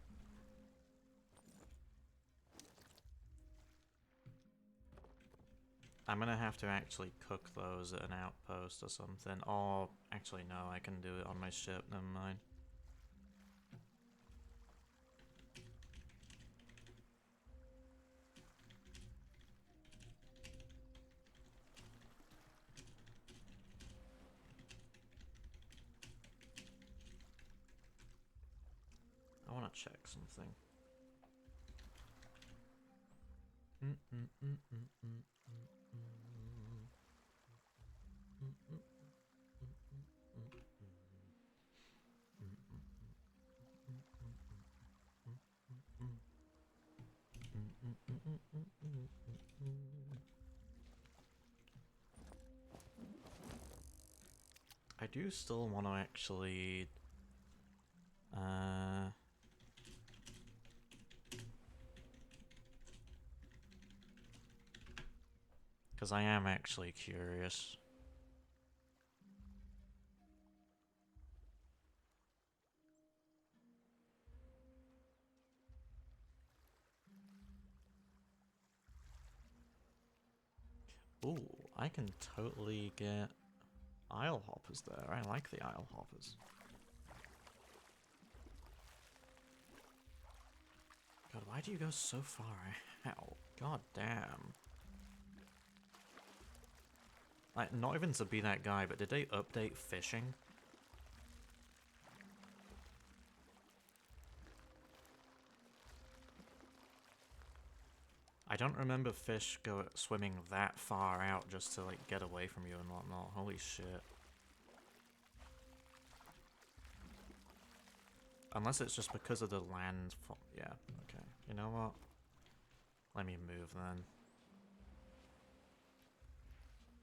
I'm gonna have to actually cook those at an outpost or something. Or, actually, no, I can do it on my ship, never mind. I want to check something. I do still want to actually because I am actually curious. Ooh, I can totally get Isle Hoppers there. I like the Isle Hoppers. God, why do you go so far out? God damn. Like, not even to be that guy, but did they update fishing? I don't remember fish go swimming that far out just to, like, get away from you and whatnot. Holy shit. Unless it's just because of the land. Yeah, okay. You know what? Let me move then.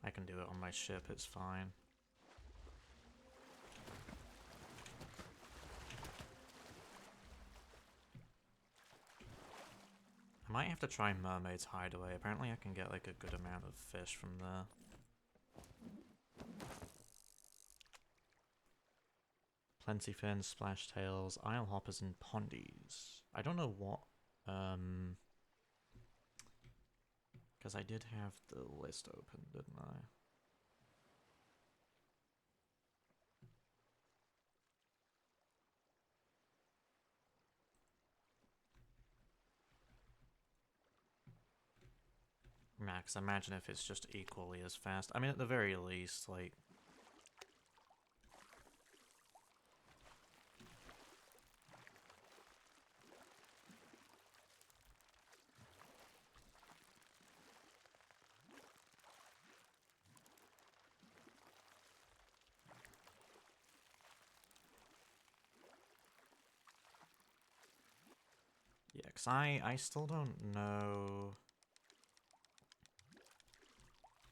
I can do it on my ship, it's fine. I might have to try Mermaid's Hideaway. Apparently I can get like a good amount of fish from there. Plenty fins, splashtails, isle hoppers, and pondies. I don't know what, because I did have the list open, didn't I? Max, imagine if it's just equally as fast. I mean, at the very least, like... Yeah, because I still don't know...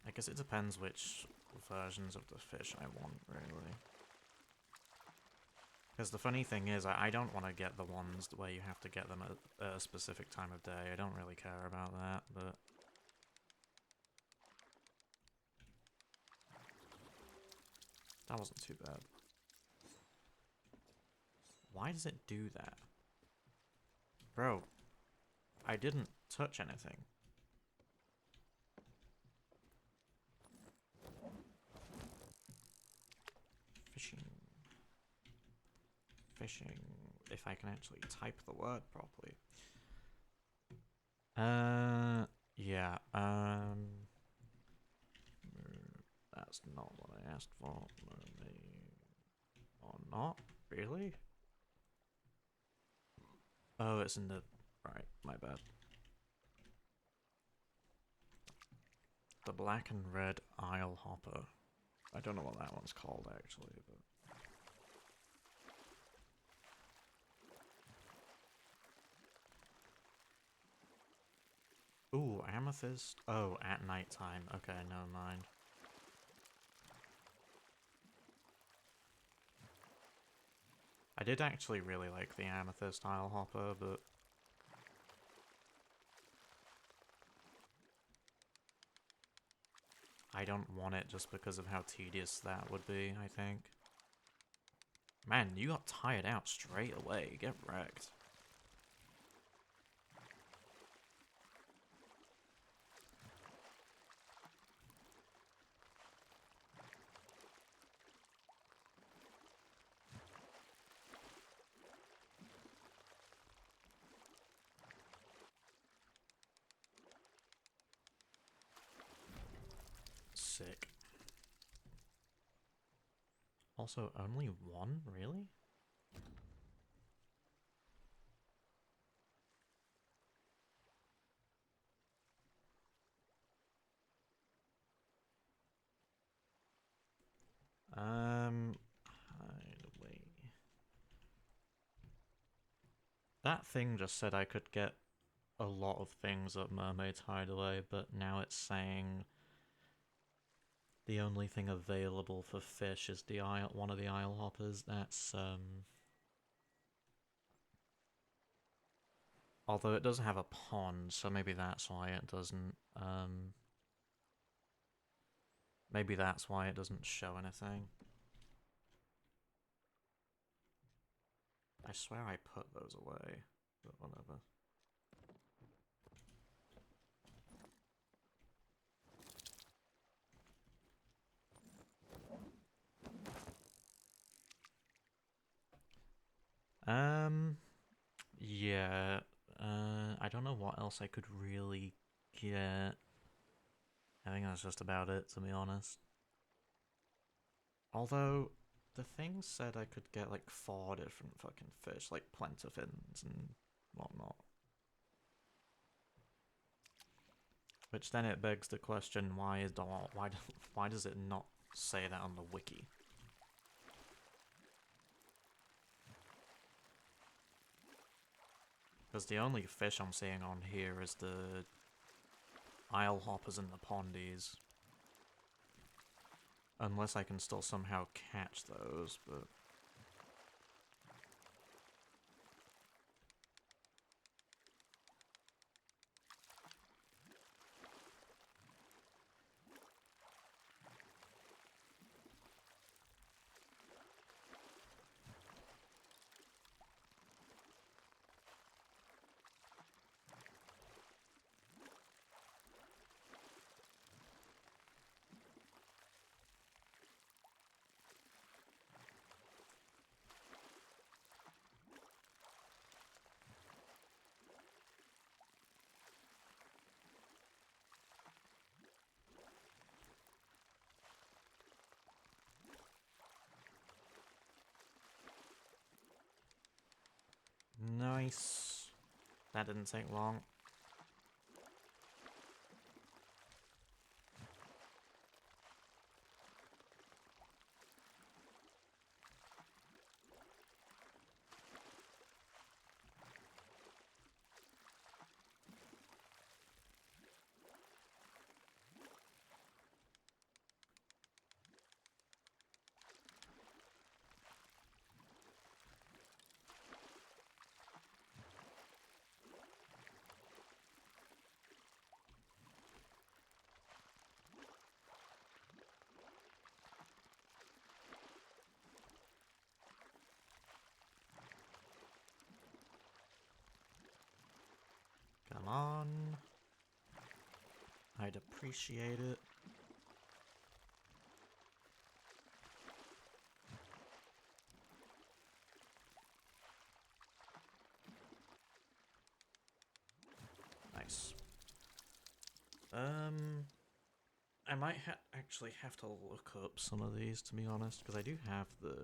I guess it depends which versions of the fish I want, really. Because the funny thing is, I don't want to get the ones where you have to get them at a specific time of day. I don't really care about that, but... That wasn't too bad. Why does it do that? Bro, I didn't touch anything. Fishing. Fishing. If I can actually type the word properly. Yeah, that's not what I asked for. Or not? Really? Oh, it's in the... Right, my bad. The black and red isle hopper. I don't know what that one's called, actually, but... Ooh, amethyst? Oh, at nighttime. Okay, never mind. I did actually really like the amethyst isle hopper, but... I don't want it just because of how tedious that would be, I think. Man, you got tired out straight away. Get wrecked. Sick. Also, only one? Really? Hideaway. That thing just said I could get a lot of things at Mermaid's Hideaway, but now it's saying the only thing available for fish is the one of the Isle Hoppers. That's, although it does have a pond, so maybe that's why it doesn't, maybe that's why it doesn't show anything. I swear I put those away, but whatever. Yeah, I don't know what else I could really get. I think that's just about it, to be honest. Although, the thing said I could get like 4 different fucking fish, like plantifins and whatnot. Which then it begs the question, why does it not say that on the wiki? Because the only fish I'm seeing on here is the Isle Hoppers and the Pondies. Unless I can still somehow catch those, but... Nice. That didn't take long. Come on. I'd appreciate it. Nice. I might actually have to look up some of these, to be honest, because I do have the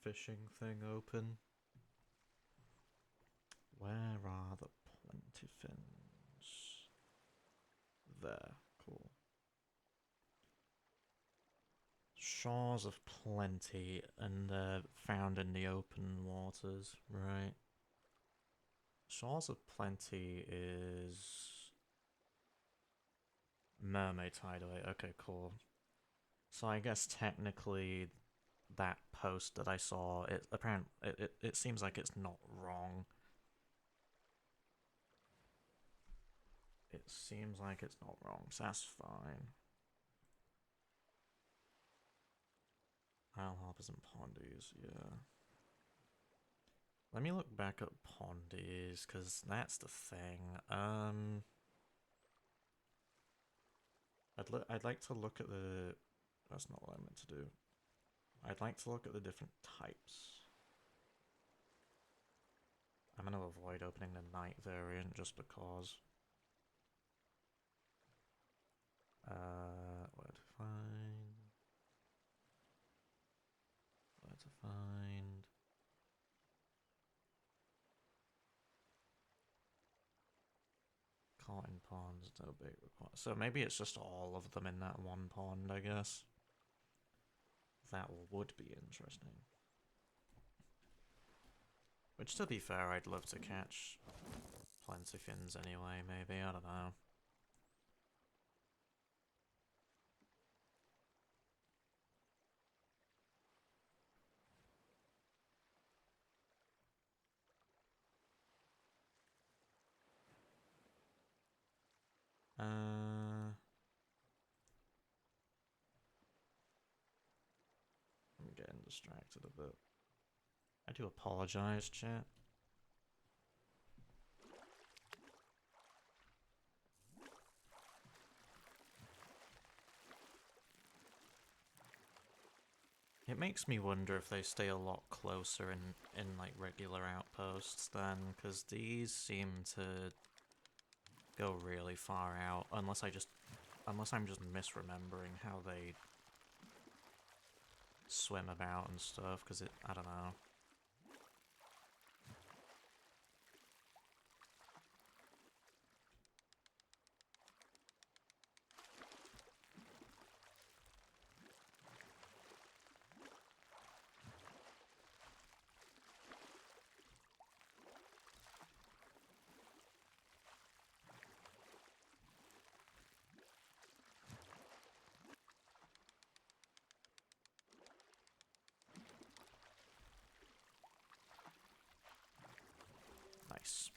fishing thing open. Where are the plantifins? There, cool. Shores of Plenty, and they're found in the open waters, right? Shores of Plenty is Mermaid's Hideaway. Okay, cool. So I guess technically that post that I saw, it seems like it's not wrong. It It seems like it's not wrong, so that's fine. Isle Harbours and Pondies, yeah. Let me look back at Pondies, because that's the thing. I'd like to look at the... That's not what I meant to do. I'd like to look at the different types. I'm going to avoid opening the night variant just because. Where to find... Where to find... Caught in ponds, no bait required. So maybe it's just all of them in that one pond, I guess. That would be interesting. Which, to be fair, I'd love to catch plenty fins anyway, maybe, I don't know. I'm getting distracted a bit. I do apologize, chat. It makes me wonder if they stay a lot closer in like regular outposts then, because these seem to go really far out, unless I'm just misremembering how they swim about and stuff, because I don't know. Nice.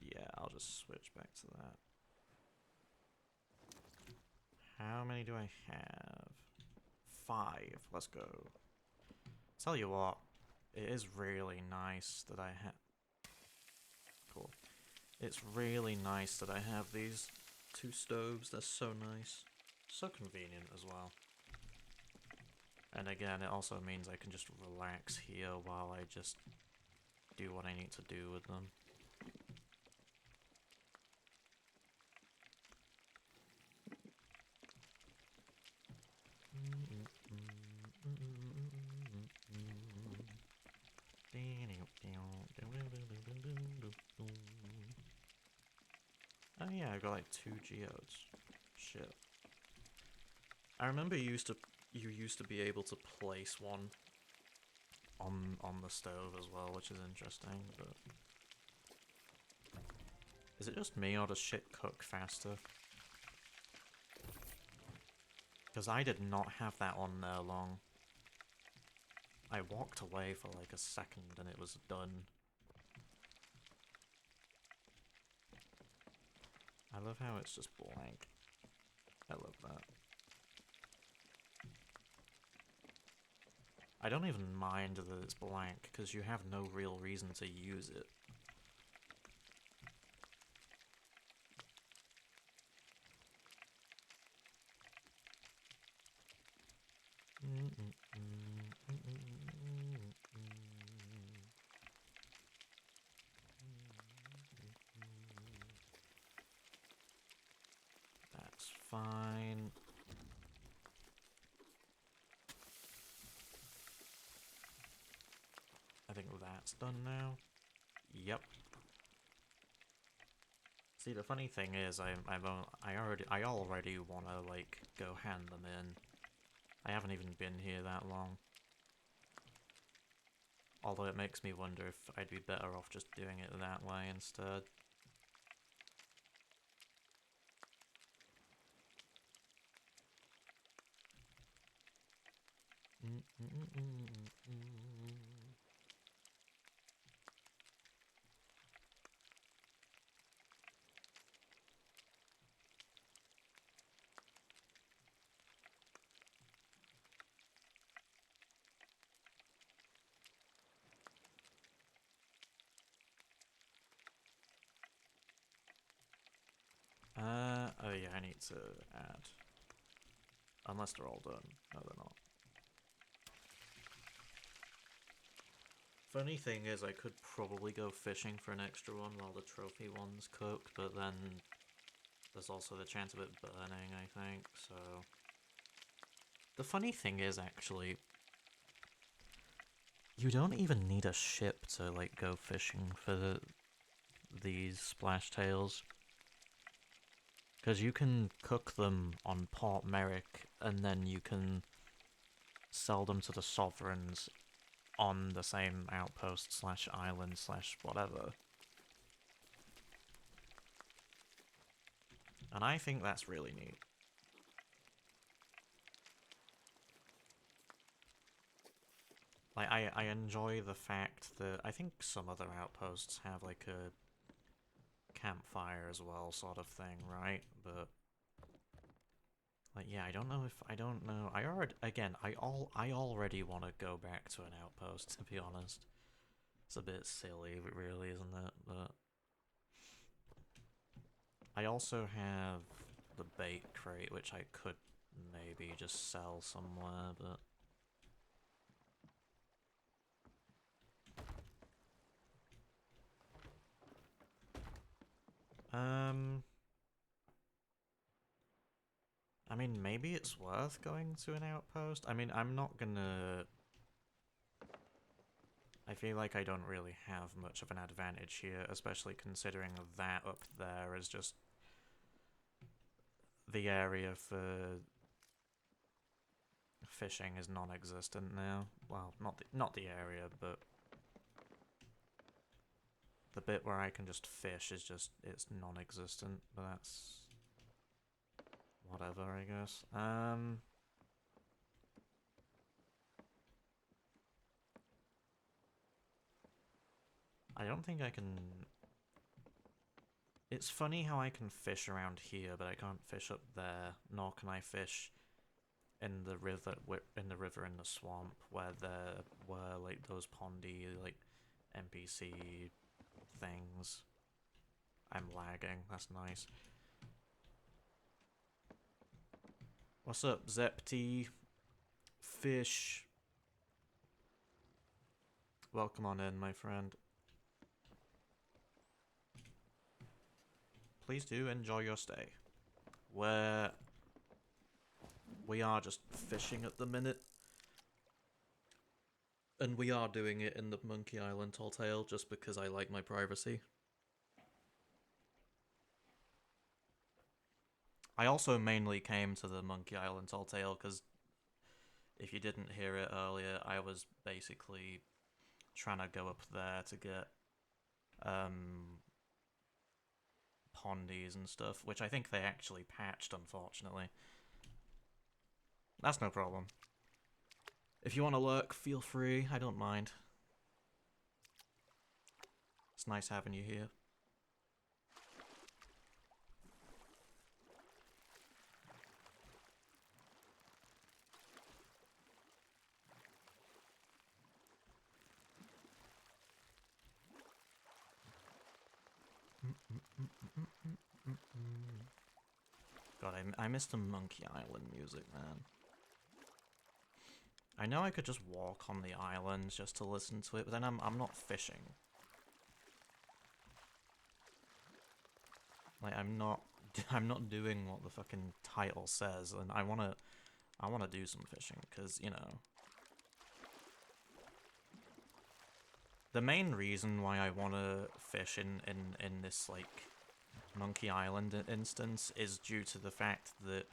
Yeah, I'll just switch back to that. How many do I have? 5. Let's go. Tell you what, it is really nice that I have... Cool. It's really nice that I have these 2 stoves. They're so nice. So convenient as well. And again, it also means I can just relax here while I just do what I need to do with them. Oh yeah, I got like 2 geodes. Shit. I remember you used to be able to place one on the stove as well, which is interesting, but... Is it just me, or does shit cook faster? Because I did not have that on there long. I walked away for like a second and it was done. I love how it's just blank. I love that. I don't even mind that it's blank, because you have no real reason to use it. That's fine. I think that's done now. Yep. See, the funny thing is, I already want to like go hand them in. I haven't even been here that long. Although it makes me wonder if I'd be better off just doing it that way instead. to add. Unless they're all done. No, they're not. Funny thing is, I could probably go fishing for an extra one while the trophy one's cooked, but then there's also the chance of it burning, I think, so... The funny thing is, actually, you don't even need a ship to, like, go fishing for these splash tails. Because you can cook them on Port Merrick, and then you can sell them to the sovereigns on the same outpost slash island slash whatever. And I think that's really neat. Like, I enjoy the fact that I think some other outposts have like a campfire as well sort of thing, right? But like, yeah, I don't know. I already want to go back to an outpost, to be honest. It's a bit silly, really, isn't it? But I also have the bait crate, which I could maybe just sell somewhere, but I mean, maybe it's worth going to an outpost. I mean, I'm not gonna... I feel like I don't really have much of an advantage here, especially considering that up there is just the area for fishing is non-existent now. Well, not the area, but the bit where I can just fish is just, it's non-existent, but that's whatever, I guess. I don't think I can... It's funny how I can fish around here, but I can't fish up there, nor can I fish in the river, in the swamp, where there were, like, those pondy, like, NPC things. I'm lagging, that's nice. What's up, Zepti? Fish. Welcome on in, my friend. Please do enjoy your stay. Where we are just fishing at the minute. And we are doing it in the Monkey Island Tall Tale just because I like my privacy. I also mainly came to the Monkey Island Tall Tale because if you didn't hear it earlier, I was basically trying to go up there to get pondies and stuff, which I think they actually patched, unfortunately. That's no problem. If you want to lurk, feel free, I don't mind. It's nice having you here. God, I miss the Monkey Island music, man. I know I could just walk on the island just to listen to it, but then I'm not fishing. Like, I'm not doing what the fucking title says, and I wanna do some fishing, because, you know, the main reason why I wanna fish in this, like, Monkey Island instance is due to the fact that,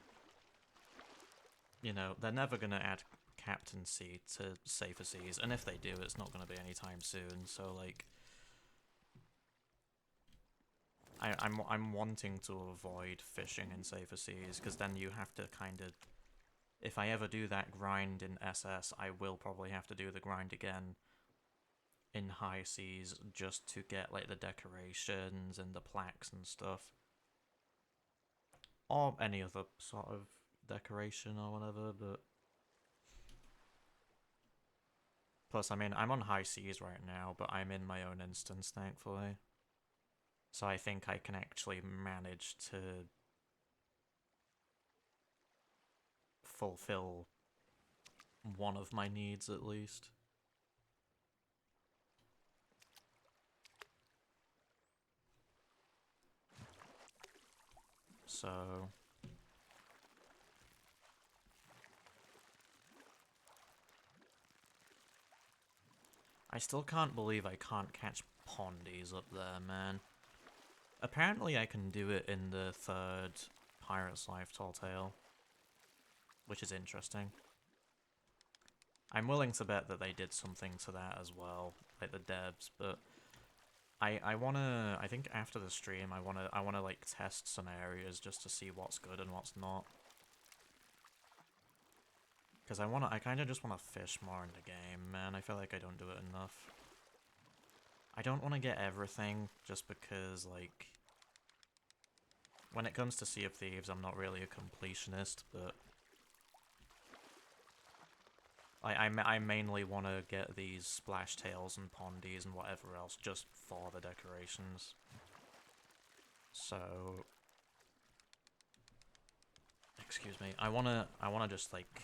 you know, they're never gonna add captaincy to safer seas, and if they do, it's not gonna be anytime soon, so, like, I'm wanting to avoid fishing in safer seas, because then you have to kind of... If I ever do that grind in SS, I will probably have to do the grind again in high seas just to get, like, the decorations and the plaques and stuff. Or any other sort of decoration or whatever, but... Plus, I mean, I'm on high seas right now, but I'm in my own instance, thankfully. So I think I can actually manage to fulfill one of my needs at least. So I still can't believe I can't catch pondies up there, man. Apparently I can do it in the 3rd Pirate's Life Tall Tale, which is interesting. I'm willing to bet that they did something to that as well, like the devs, but I wanna, I think after the stream I wanna like test some areas just to see what's good and what's not. Because I kinda just wanna fish more in the game, man. I feel like I don't do it enough. I don't wanna get everything just because, like, when it comes to Sea of Thieves, I'm not really a completionist, but I mainly want to get these splash tails and pondies and whatever else just for the decorations. So, excuse me. I wanna just like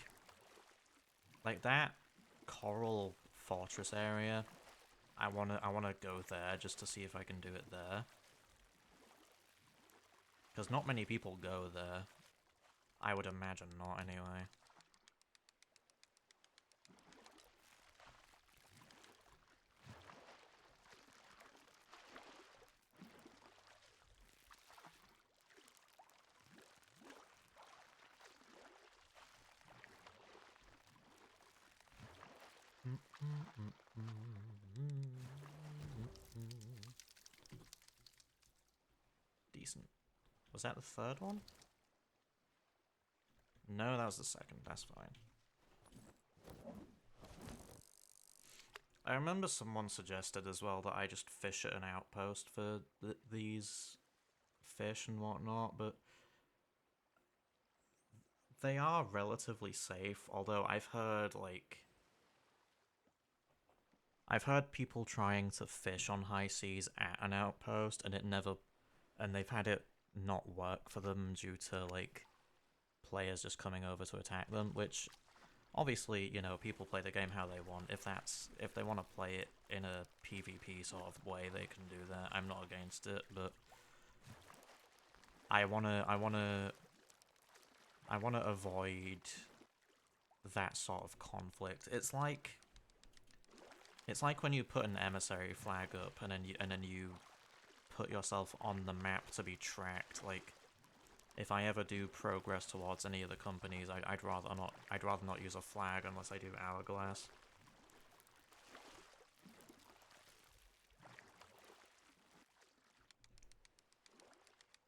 that coral fortress area. I wanna go there just to see if I can do it there. Because not many people go there. I would imagine not, anyway. Decent. Was that the 3rd one? No, that was the 2nd. That's fine. I remember someone suggested as well that I just fish at an outpost for these fish and whatnot, but they are relatively safe, although I've heard, like, I've heard people trying to fish on high seas at an outpost, and they've had it not work for them due to, like, players just coming over to attack them, which, obviously, you know, people play the game how they want. If they want to play it in a PvP sort of way, they can do that. I'm not against it, but I wanna avoid that sort of conflict. It's like when you put an emissary flag up and then you put yourself on the map to be tracked. Like, if I ever do progress towards any of the companies, I'd rather not use a flag unless I do Hourglass.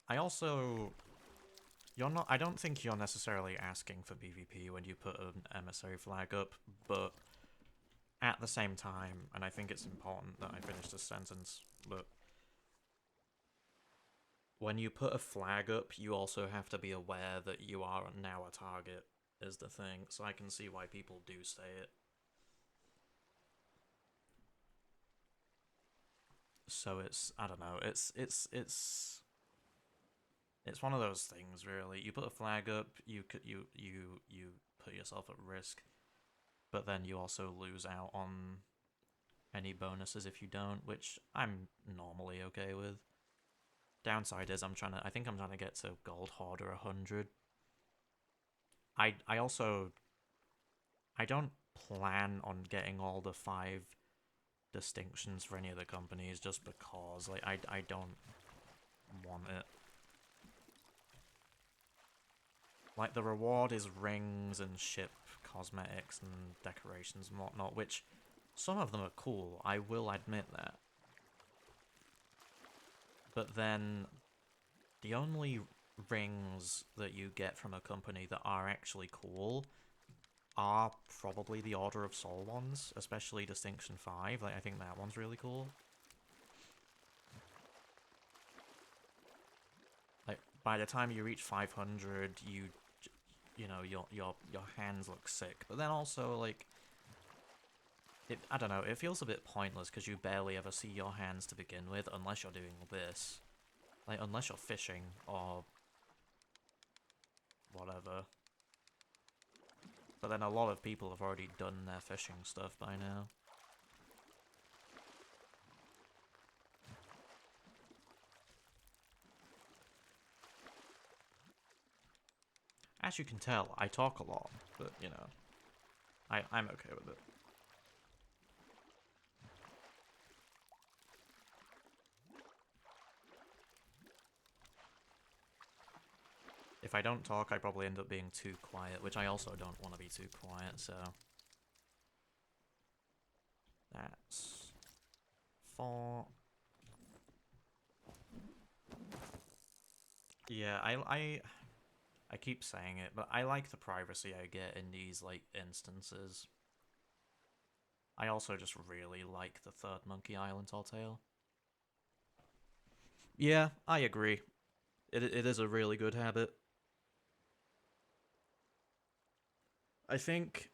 I also, I don't think you're necessarily asking for PvP when you put an emissary flag up, but at the same time, and I think it's important that I finish this sentence, but when you put a flag up, you also have to be aware that you are now a target, is the thing, so I can see why people do say it. So it's, I don't know, it's one of those things, really. You put a flag up, you put yourself at risk, but then you also lose out on any bonuses if you don't, which I'm normally okay with. Downside is I think I'm trying to get to Gold Hoarder 100. I don't plan on getting all the 5 distinctions for any of the companies just because, like, I don't want it. Like, the reward is rings and ship cosmetics and decorations and whatnot, which some of them are cool, I will admit that. But then, the only rings that you get from a company that are actually cool are probably the Order of Soul ones, especially Distinction 5, like, I think that one's really cool. Like, by the time you reach 500, you know, your hands look sick, but then also, like, I don't know, it feels a bit pointless because you barely ever see your hands to begin with unless you're doing this. Like, unless you're fishing or whatever. But then a lot of people have already done their fishing stuff by now. As you can tell, I talk a lot, but, you know, I'm okay with it. If I don't talk, I probably end up being too quiet, which I also don't want to be too quiet, so... That's... 4... Yeah, I keep saying it, but I like the privacy I get in these, like, instances. I also just really like the third Monkey Island Tall Tale. Yeah, I agree. It is a really good habit. I think,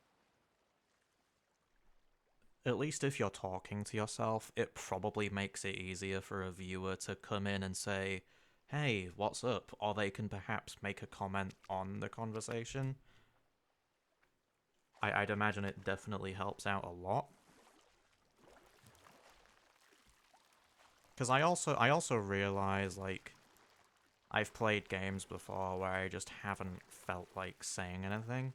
at least if you're talking to yourself, it probably makes it easier for a viewer to come in and say, hey, what's up? Or they can perhaps make a comment on the conversation. I'd imagine it definitely helps out a lot. Because I also realize, like, I've played games before where I just haven't felt like saying anything.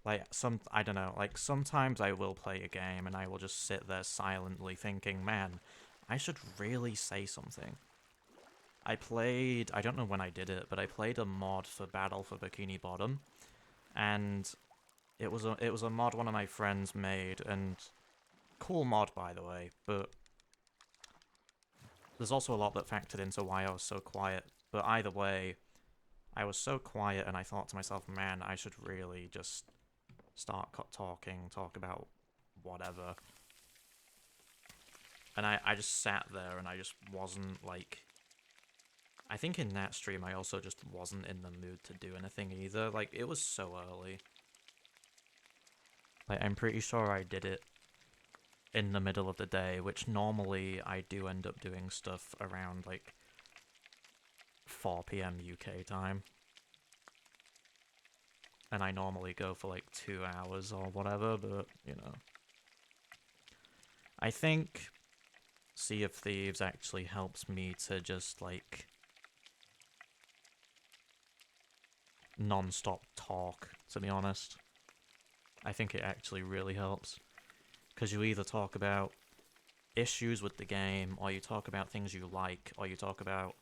Like, I don't know, like, sometimes I will play a game and I will just sit there silently thinking, man, I should really say something. I don't know when I did it, but I played a mod for Battle for Bikini Bottom, and it was a mod one of my friends made, and cool mod, by the way, but there's also a lot that factored into why I was so quiet. But either way, I was so quiet and I thought to myself, man, I should really just start talk about whatever. And I just sat there and I just wasn't, like... I think in that stream I also just wasn't in the mood to do anything either. Like, it was so early. Like, I'm pretty sure I did it in the middle of the day, which normally I do end up doing stuff around, like, 4 PM UK time. And I normally go for, like, 2 hours or whatever, but, you know. I think Sea of Thieves actually helps me to just, like, non-stop talk, to be honest. I think it actually really helps. Because you either talk about issues with the game, or you talk about things you like, or you talk about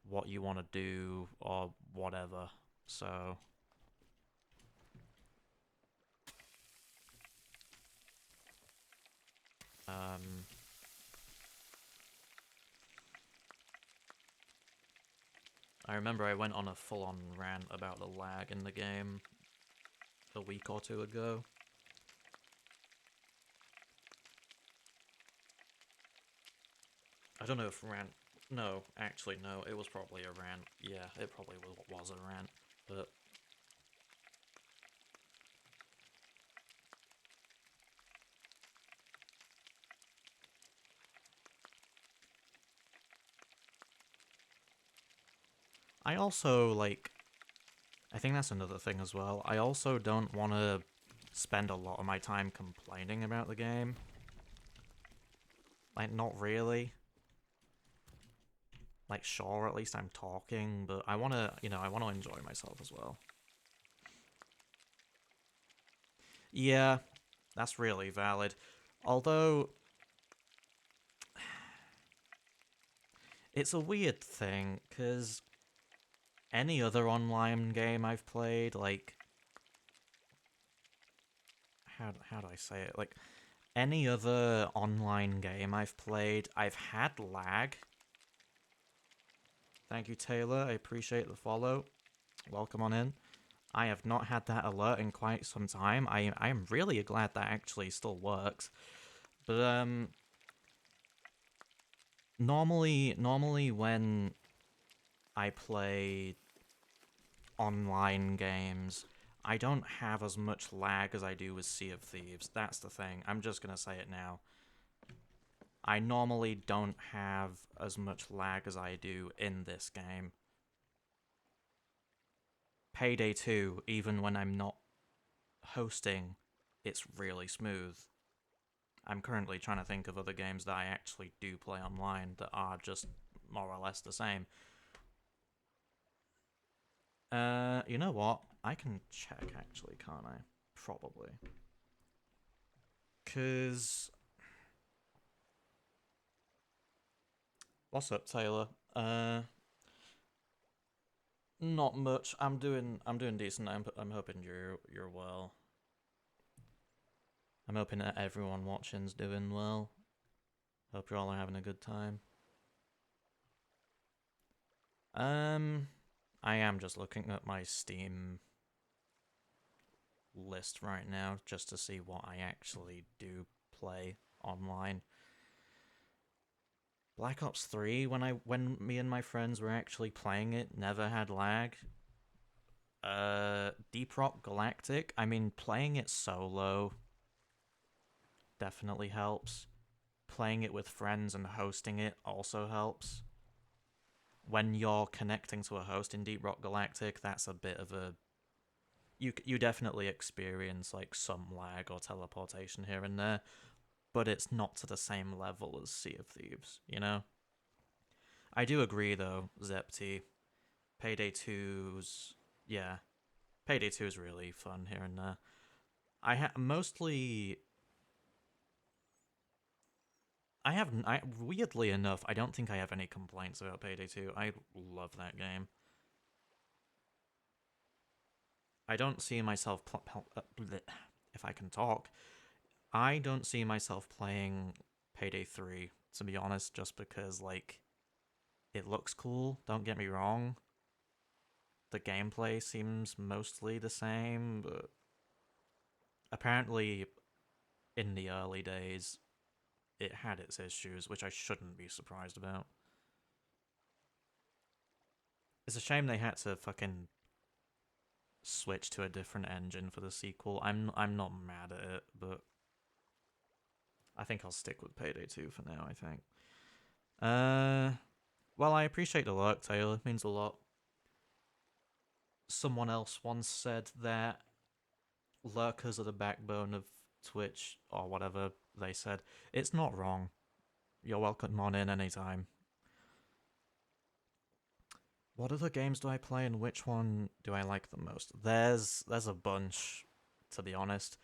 what you want to do, or whatever. So... I remember I went on a full-on rant about the lag in the game a week or two ago. I don't know if rant... No, actually, no, it was probably a rant. Yeah, it probably was a rant, but... I also, like... I think that's another thing as well. I also don't want to spend a lot of my time complaining about the game. Like, not really. Like, sure, at least I'm talking, but I want to, you know, I want to enjoy myself as well. Yeah, that's really valid. Although... It's a weird thing, because... Any other online game I've played, like... How do I say it? Like, any other online game I've played, I've had lag. Thank you, Taylor. I appreciate the follow. Welcome on in. I have not had that alert in quite some time. I am really glad that actually still works. But, normally when I play online games, I don't have as much lag as I do with Sea of Thieves. That's the thing. I'm just gonna say it now. I normally don't have as much lag as I do in this game. Payday 2, even when I'm not hosting, it's really smooth. I'm currently trying to think of other games that I actually do play online that are just more or less the same. You know what? I can check actually, can't I? Probably. 'Cause what's up, Taylor? Not much. I'm doing decent. I'm hoping you're well. I'm hoping that everyone watching's doing well. Hope you all are having a good time. I am just looking at my Steam list right now just to see what I actually do play online. Black Ops 3, when me and my friends were actually playing it, never had lag. Deep Rock Galactic, I mean, playing it solo definitely helps. Playing it with friends and hosting it also helps. When you're connecting to a host in Deep Rock Galactic, that's a bit of a... You definitely experience like some lag or teleportation here and there, but it's not to the same level as Sea of Thieves, you know? I do agree though, Zepti. Payday 2's... Yeah. Payday 2 is really fun here and there. Weirdly enough, I don't think I have any complaints about Payday 2. I love that game. I don't see myself if I can talk. I don't see myself playing Payday 3, to be honest, just because, like, it looks cool, don't get me wrong. The gameplay seems mostly the same, but apparently in the early days, it had its issues, which I shouldn't be surprised about. It's a shame they had to fucking switch to a different engine for the sequel. I'm not mad at it, but I think I'll stick with Payday 2 for now, I think. Well, I appreciate the work, Taylor. It means a lot. Someone else once said that lurkers are the backbone of Twitch, or whatever they said. It's not wrong. You're welcome on in anytime. What other games do I play and which one do I like the most? There's a bunch, to be honest.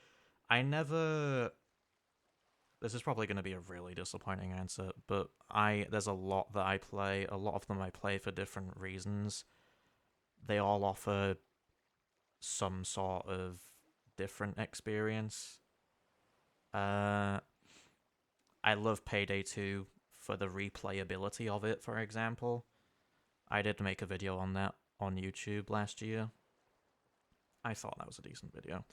This is probably going to be a really disappointing answer, but there's a lot that I play. A lot of them I play for different reasons. They all offer some sort of different experience. I love Payday 2 for the replayability of it, for example. I did make a video on that on YouTube last year. I thought that was a decent video.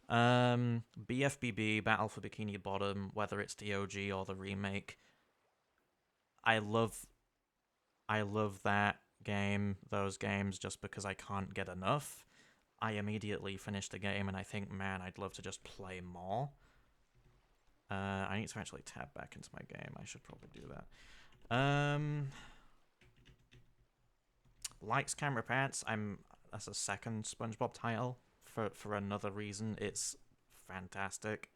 BFBB, Battle for Bikini Bottom, whether it's the OG or the remake. I love that game, those games, just because I can't get enough. I immediately finished the game and I think, man, I'd love to just play more. I need to actually tab back into my game. I should probably do that. Lights, Camera, Pants. That's a second SpongeBob title for another reason. It's fantastic.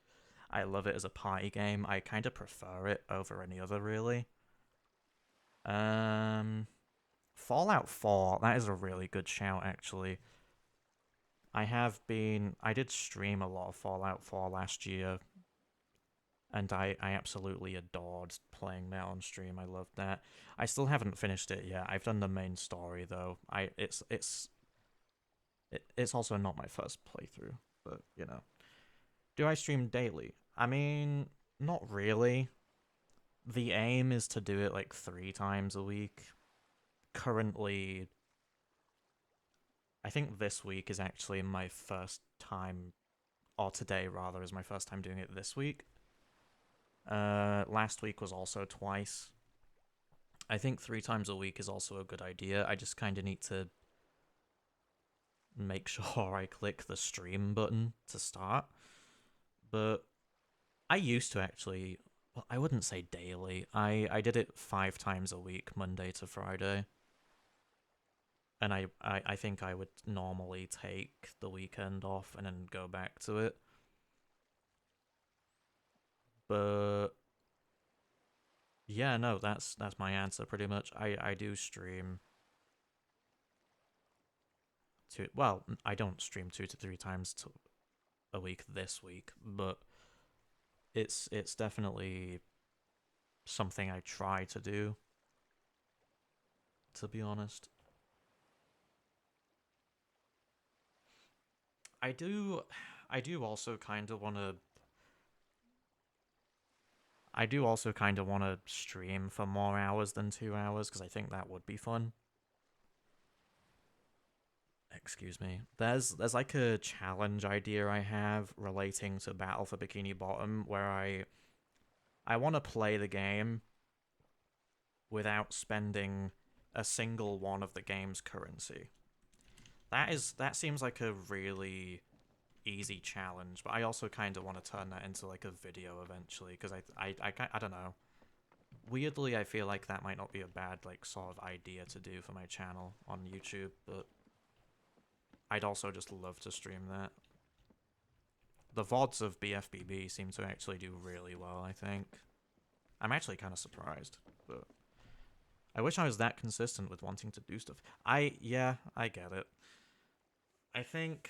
I love it as a party game. I kind of prefer it over any other, really. Fallout 4. That is a really good shout, actually. I did stream a lot of Fallout 4 last year, and I absolutely adored playing that on stream. I loved that. I still haven't finished it yet. I've done the main story though. It's also not my first playthrough, but you know. Do I stream daily? I mean, not really. The aim is to do it like 3 times a week. Currently, I think this week is actually my first time, or today rather, is my first time doing it this week. Last week was also twice. I think 3 times a week is also a good idea. I just kind of need to make sure I click the stream button to start. But I used to actually... Well, I wouldn't say daily. I did it 5 times a week, Monday to Friday. And I think I would normally take the weekend off and then go back to it. But yeah, no, that's my answer pretty much. I do stream well, I don't stream 2 to 3 times a week this week, but it's definitely something I try to do, to be honest. I do also kind of want to stream for more hours than 2 hours because I think that would be fun. Excuse me. There's like a challenge idea I have relating to Battle for Bikini Bottom where I want to play the game without spending a single one of the game's currency. That seems like a really easy challenge, but I also kind of want to turn that into like a video eventually because I don't know. Weirdly, I feel like that might not be a bad like sort of idea to do for my channel on YouTube, but I'd also just love to stream that. The VODs of BFBB seem to actually do really well, I think. I'm actually kind of surprised, but I wish I was that consistent with wanting to do stuff. Yeah, I get it. I think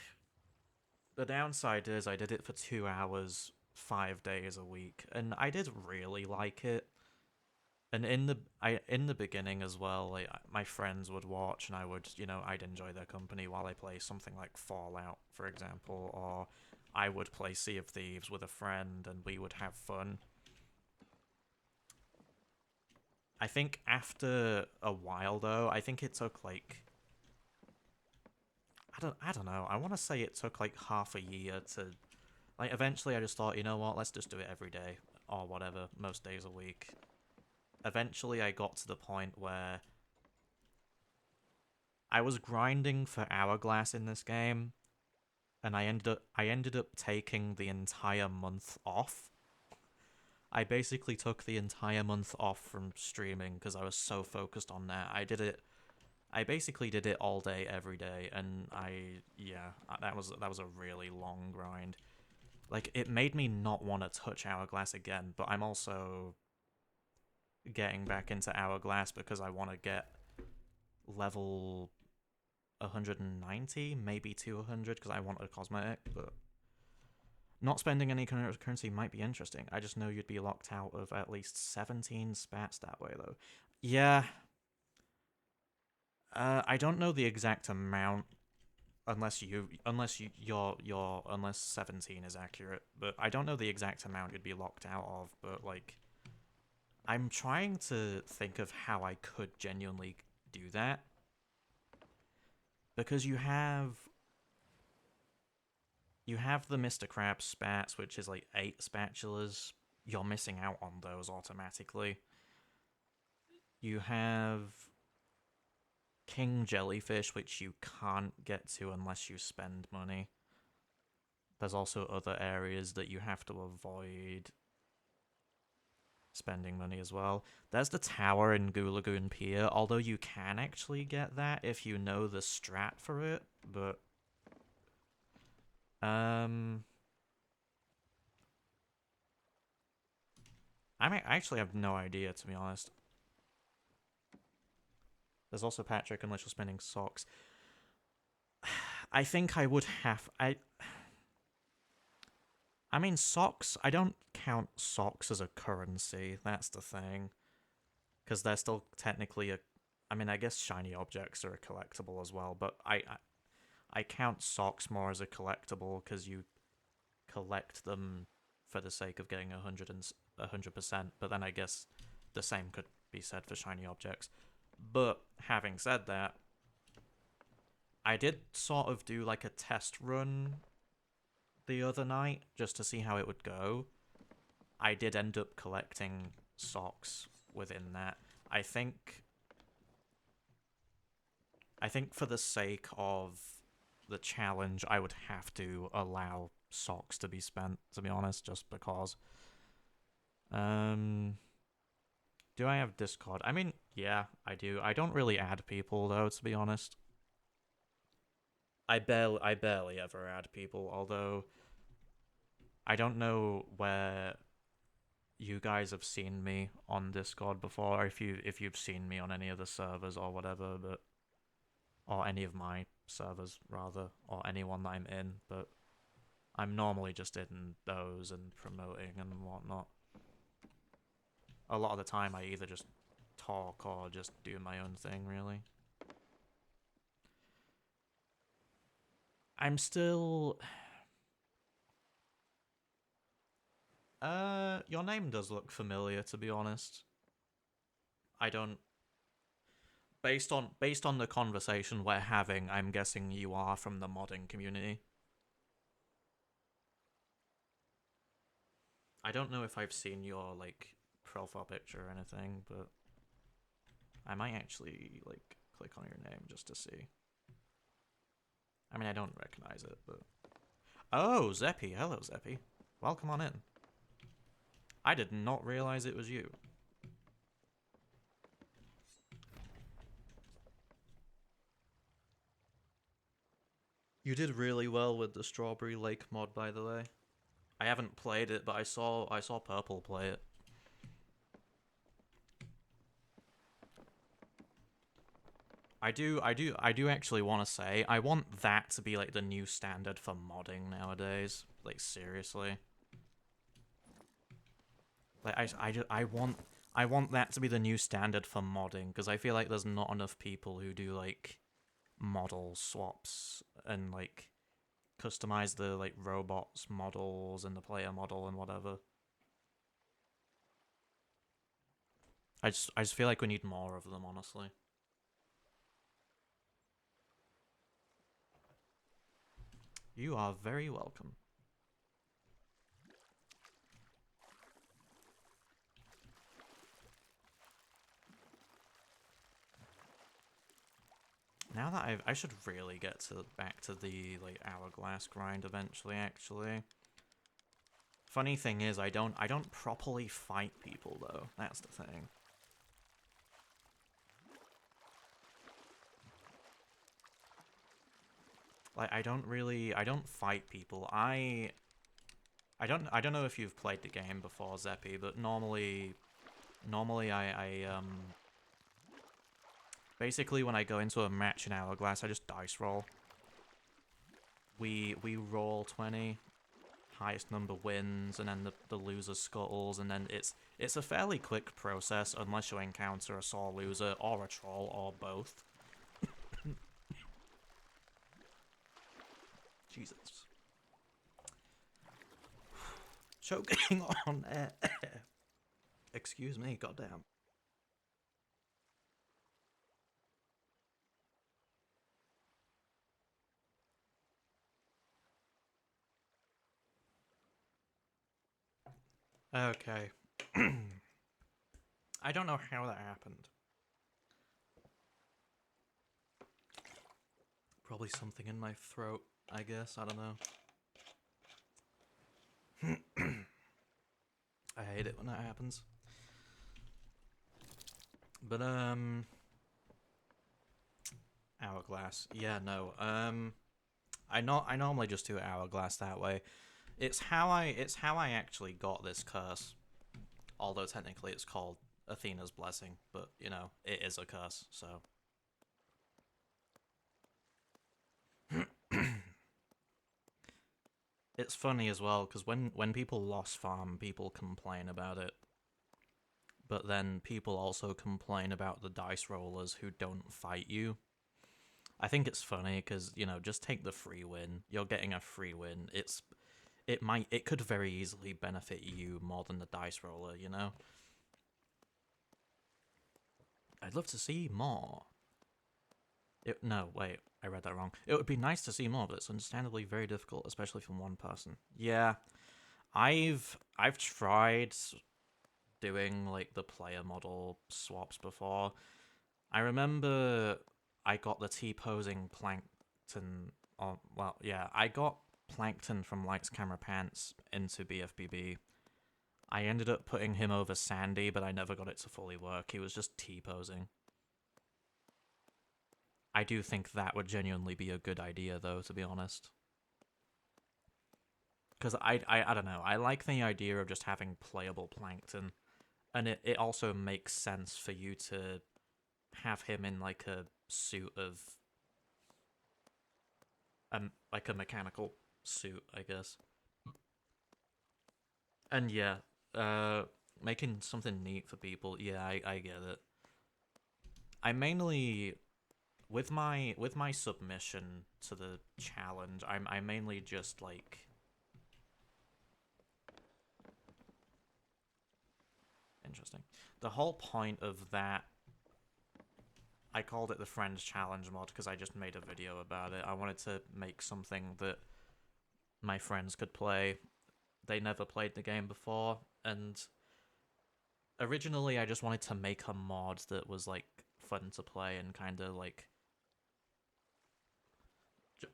the downside is I did it for 2 hours, 5 days a week, and I did really like it. And in the beginning as well, like, my friends would watch, and I would, I'd enjoy their company while I play something like Fallout, for example, or I would play Sea of Thieves with a friend, and we would have fun. I think after a while, though, I think it took like I don't know. I want to say it took like half a year to like. Eventually, I just thought, you know what? Let's just do it every day or whatever, most days a week. Eventually, I got to the point where I was grinding for Hourglass in this game, and I ended up taking the entire month off. I basically took the entire month off from streaming because I was so focused on that. I basically did it all day, every day, and that was a really long grind. Like, it made me not want to touch Hourglass again, but I'm also getting back into Hourglass because I want to get level 190, maybe 200, because I want a cosmetic, but not spending any currency might be interesting. I just know you'd be locked out of at least 17 spats that way, though. Yeah. I don't know the exact amount, unless 17 is accurate, but I don't know the exact amount you'd be locked out of, but, like, I'm trying to think of how I could genuinely do that. Because you have the Mr. Crab spats, which is like 8 spatulas. You're missing out on those automatically. You have King Jellyfish, which you can't get to unless you spend money. There's also other areas that you have to avoid spending money as well. There's the tower in Gulagoon Pier, although you can actually get that if you know the strat for it, but I actually have no idea, to be honest. There's also Patrick, unless you're spending socks. I think I would have... I mean, socks... I don't count socks as a currency, that's the thing. Because they're still technically a... I mean, I guess shiny objects are a collectible as well, but I count socks more as a collectible because you collect them for the sake of getting 100%, but then I guess the same could be said for shiny objects. But having said that, I did sort of do like a test run the other night just to see how it would go. I did end up collecting socks within that. I think for the sake of the challenge, I would have to allow socks to be spent, to be honest, just because. Do I have Discord? I mean, yeah, I do. I don't really add people, though, to be honest. I barely ever add people, although I don't know where you guys have seen me on Discord before, if you've seen me on any of the servers or whatever, but or any of my servers rather, or anyone that I'm in, but I'm normally just in those and promoting and whatnot. A lot of the time I either just talk or just do my own thing, really. I'm still... your name does look familiar, to be honest. I don't... Based on the conversation we're having, I'm guessing you are from the modding community. I don't know if I've seen your, like, profile picture or anything, but I might actually, like, click on your name just to see. I mean, I don't recognize it, but... Oh, Zeppy. Hello, Zeppy. Welcome on in. I did not realize it was you. You did really well with the Strawberry Lake mod, by the way. I haven't played it, but I saw Purple play it. I do actually want to say, I want that to be like the new standard for modding nowadays. Like, seriously. Like, I want that to be the new standard for modding, because I feel like there's not enough people who do, like, model swaps and, like, customize the, like, robots models and the player model and whatever. I just feel like we need more of them, honestly. You are very welcome. Now that I should really get back to the, like, hourglass grind eventually, actually. Funny thing is, I don't properly fight people though. That's the thing. Like, I don't fight people. I don't know if you've played the game before, Zeppy, but normally basically when I go into a match in Hourglass, I just dice roll. We roll 20, highest number wins, and then the loser scuttles, and then it's a fairly quick process unless you encounter a sore loser or a troll or both. Jesus. Choking on air. Excuse me, goddamn. Okay. I don't know how that happened. Probably something in my throat, I guess. I don't know. I hate it when that happens. But, Hourglass. Yeah, no. I normally just do Hourglass that way. It's how I actually got this curse. Although technically it's called Athena's Blessing, but, you know, it is a curse, so... It's funny as well, because when people lost farm, people complain about it. But then people also complain about the dice rollers who don't fight you. I think it's funny, because, you know, just take the free win. You're getting a free win. It could very easily benefit you more than the dice roller, you know? I'd love to see more. No, wait, I read that wrong. It would be nice to see more, but it's understandably very difficult, especially from one person. Yeah, I've tried doing, like, the player model swaps before. I remember I got the T-posing Plankton... Oh, well, yeah, I got Plankton from Lights Camera Pants into BFBB. I ended up putting him over Sandy, but I never got it to fully work. He was just T-posing. I do think that would genuinely be a good idea, though, to be honest. Because I don't know, I like the idea of just having playable Plankton, and it also makes sense for you to have him in like a suit of like a mechanical suit, I guess. And yeah, making something neat for people, yeah, I get it. I mainly with my submission to the challenge, I mainly just like interesting. The whole point of that, I called it the Friends Challenge mod because I just made a video about it. I wanted to make something that my friends could play. They never played the game before, and originally I just wanted to make a mod that was like fun to play and kind of like,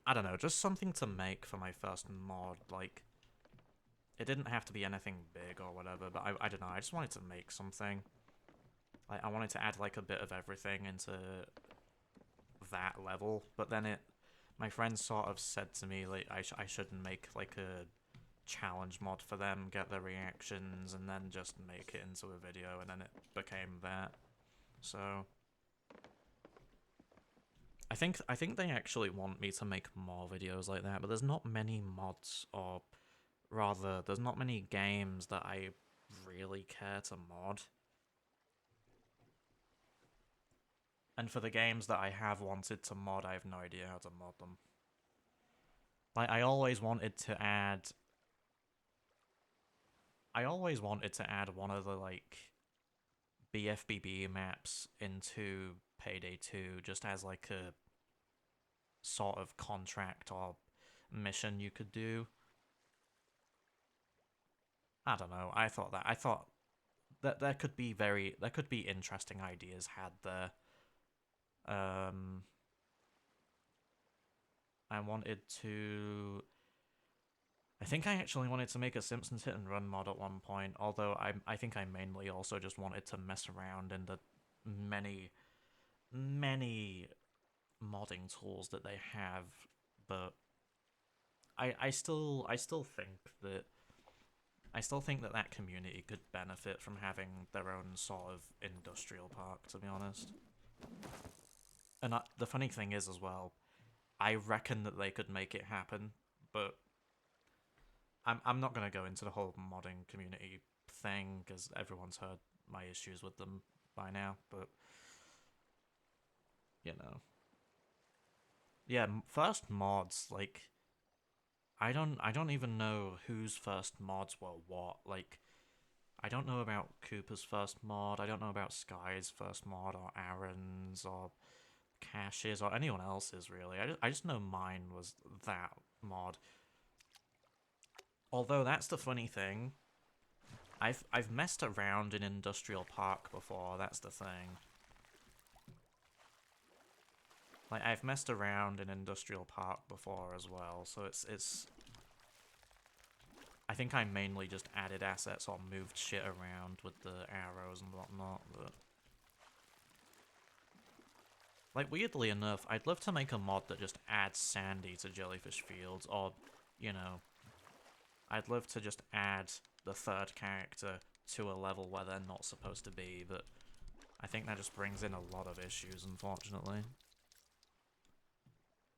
I don't know, just something to make for my first mod. Like, it didn't have to be anything big or whatever, but I don't know, I just wanted to make something. Like, I wanted to add like a bit of everything into that level, but then my friends sort of said to me like I shouldn't make like a challenge mod for them, get their reactions, and then just make it into a video, and then it became that. So I think they actually want me to make more videos like that, but there's not many mods, or rather, there's not many games that I really care to mod. And for the games that I have wanted to mod, I have no idea how to mod them. Like, I always wanted to add one of the, like, BFBB maps into Payday 2, just as, like, a sort of contract or mission you could do. I don't know, I thought that there could be interesting ideas had there. I think I actually wanted to make a Simpsons Hit and Run mod at one point, although I think I mainly also just wanted to mess around in the many modding tools that they have, but I still think that community could benefit from having their own sort of industrial park, to be honest. And the funny thing is as well, I reckon that they could make it happen, but I'm not going to go into the whole modding community thing because everyone's heard my issues with them by now, but you know. Yeah, first mods, like, I don't even know whose first mods were what. Like, I don't know about Cooper's first mod, I don't know about Sky's first mod, or Aaron's, or Cash's, or anyone else's, really. I just know mine was that mod. Although, that's the funny thing. I've messed around in Industrial Park before, that's the thing. Like, I've messed around in Industrial Park before as well, so it's... I think I mainly just added assets or moved shit around with the arrows and whatnot, but... Like, weirdly enough, I'd love to make a mod that just adds Sandy to Jellyfish Fields, or, you know... I'd love to just add the third character to a level where they're not supposed to be, but I think that just brings in a lot of issues, unfortunately.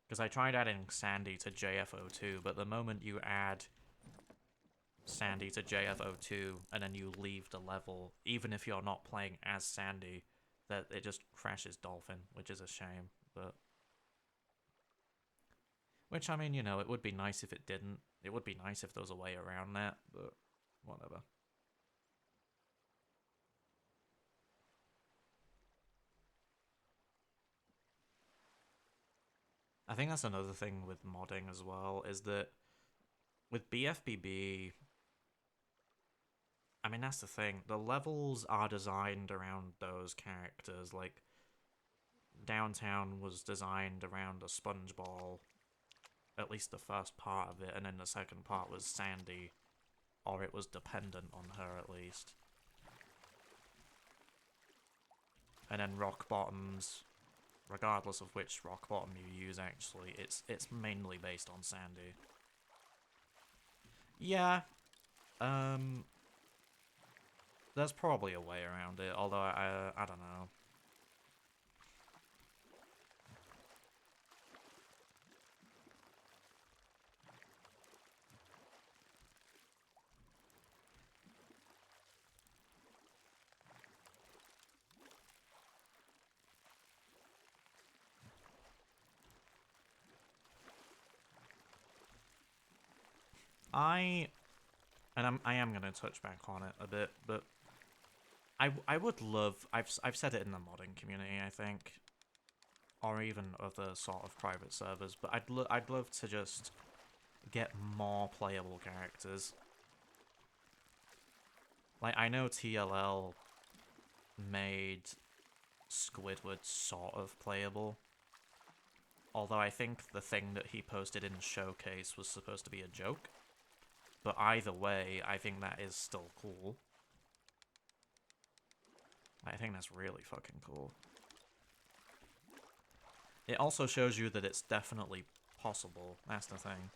Because I tried adding Sandy to JFO2, but the moment you add Sandy to JFO2 and then you leave the level, even if you're not playing as Sandy, that it just crashes Dolphin, which is a shame, but... Which, I mean, you know, it would be nice if it didn't. It would be nice if there was a way around that, but whatever. I think that's another thing with modding as well, is that with BFBB, I mean, that's the thing. The levels are designed around those characters. Like, Downtown was designed around a sponge ball, at least the first part of it, and then the second part was Sandy, or it was dependent on her at least. And then Rock Bottoms regardless of which rock bottom you use, actually, it's mainly based on sandy. Yeah, there's probably a way around it, although I don't know. I am gonna touch back on it a bit, but I would love, I've said it in the modding community, I think, or even other sort of private servers, but I'd love to just get more playable characters. Like, I know TLL made Squidward sort of playable, although I think the thing that he posted in Showcase was supposed to be a joke. But either way, I think that is still cool. I think that's really fucking cool. It also shows you that it's definitely possible. That's the thing.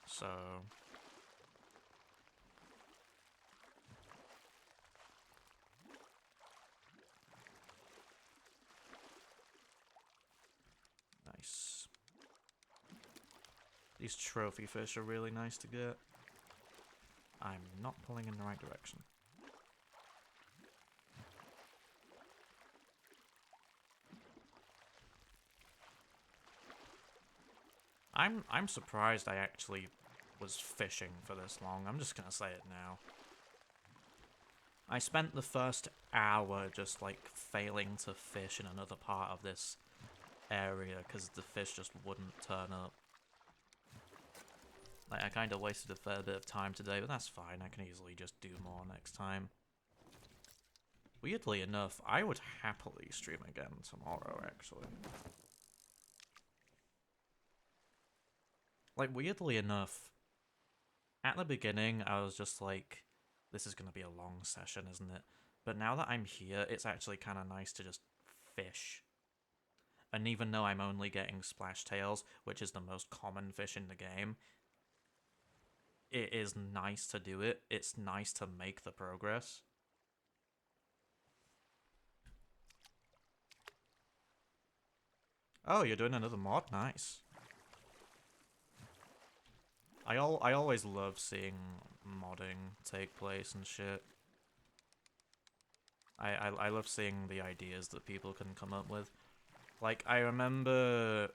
So... nice. These trophy fish are really nice to get. I'm not pulling in the right direction. I'm surprised I actually was fishing for this long. I'm just gonna say it now. I spent the first hour just like failing to fish in another part of this area because the fish just wouldn't turn up. Like, I kind of wasted a fair bit of time today, but that's fine. I can easily just do more next time. Weirdly enough, I would happily stream again tomorrow, actually. Like, weirdly enough, at the beginning, I was just like, this is going to be a long session, isn't it? But now that I'm here, it's actually kind of nice to just fish. And even though I'm only getting splash tails, which is the most common fish in the game, it is nice to do it. It's nice to make the progress. Oh, you're doing another mod? Nice. I always love seeing modding take place and shit. I love seeing the ideas that people can come up with. Like, I remember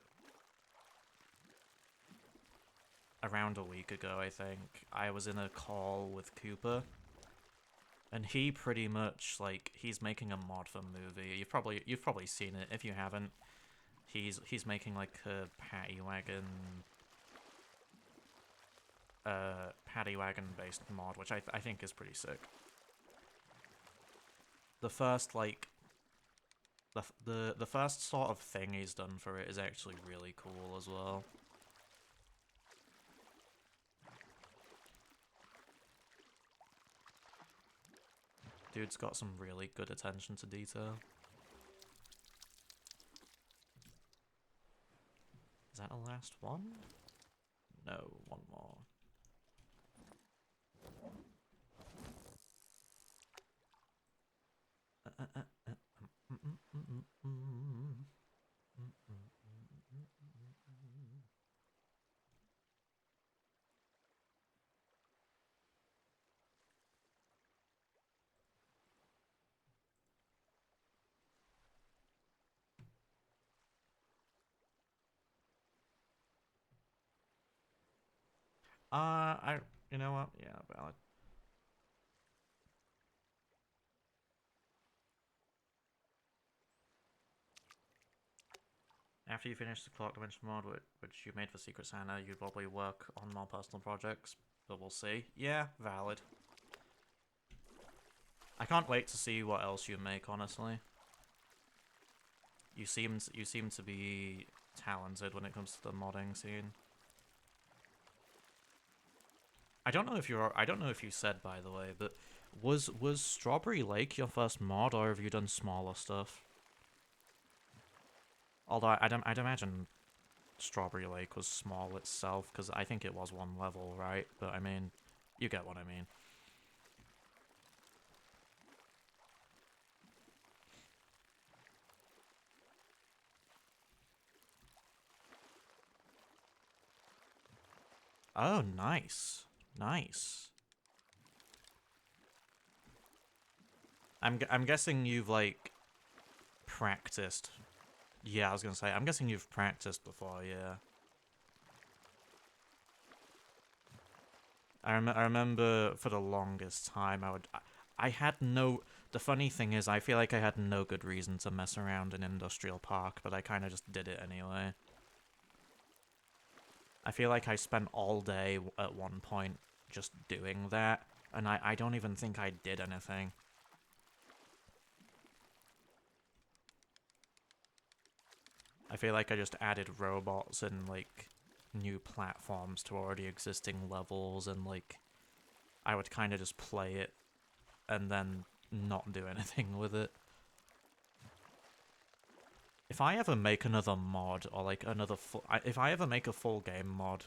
around a week ago, I think, I was in a call with Cooper, and he pretty much, like, he's making a mod for movie. You've probably seen it. If you haven't, he's making like a paddy wagon based mod, which I think is pretty sick. The first like the first sort of thing he's done for it is actually really cool as well. Dude's got some really good attention to detail. Is that the last one? No, one more. You know what? Yeah, valid. After you finish the clock dimension mod, which you made for Secret Santa, you'd probably work on more personal projects, but we'll see. Yeah, valid. I can't wait to see what else you make, honestly. You seem to be talented when it comes to the modding scene. I don't know if you said, by the way, but Was Strawberry Lake your first mod, or have you done smaller stuff? Although I'd imagine Strawberry Lake was small itself, because I think it was one level, right? But I mean, you get what I mean. Oh, nice. Nice. I'm guessing you've, like, practiced. Yeah, I was gonna say, I'm guessing you've practiced before, yeah. I remember for the longest time I had no... The funny thing is, I feel like I had no good reason to mess around in Industrial Park, but I kind of just did it anyway. I feel like I spent all day at one point just doing that, and I don't even think I did anything. I feel like I just added robots and, like, new platforms to already existing levels, and, like, I would kind of just play it and then not do anything with it. If I ever make another mod, or, like, if I ever make a full game mod,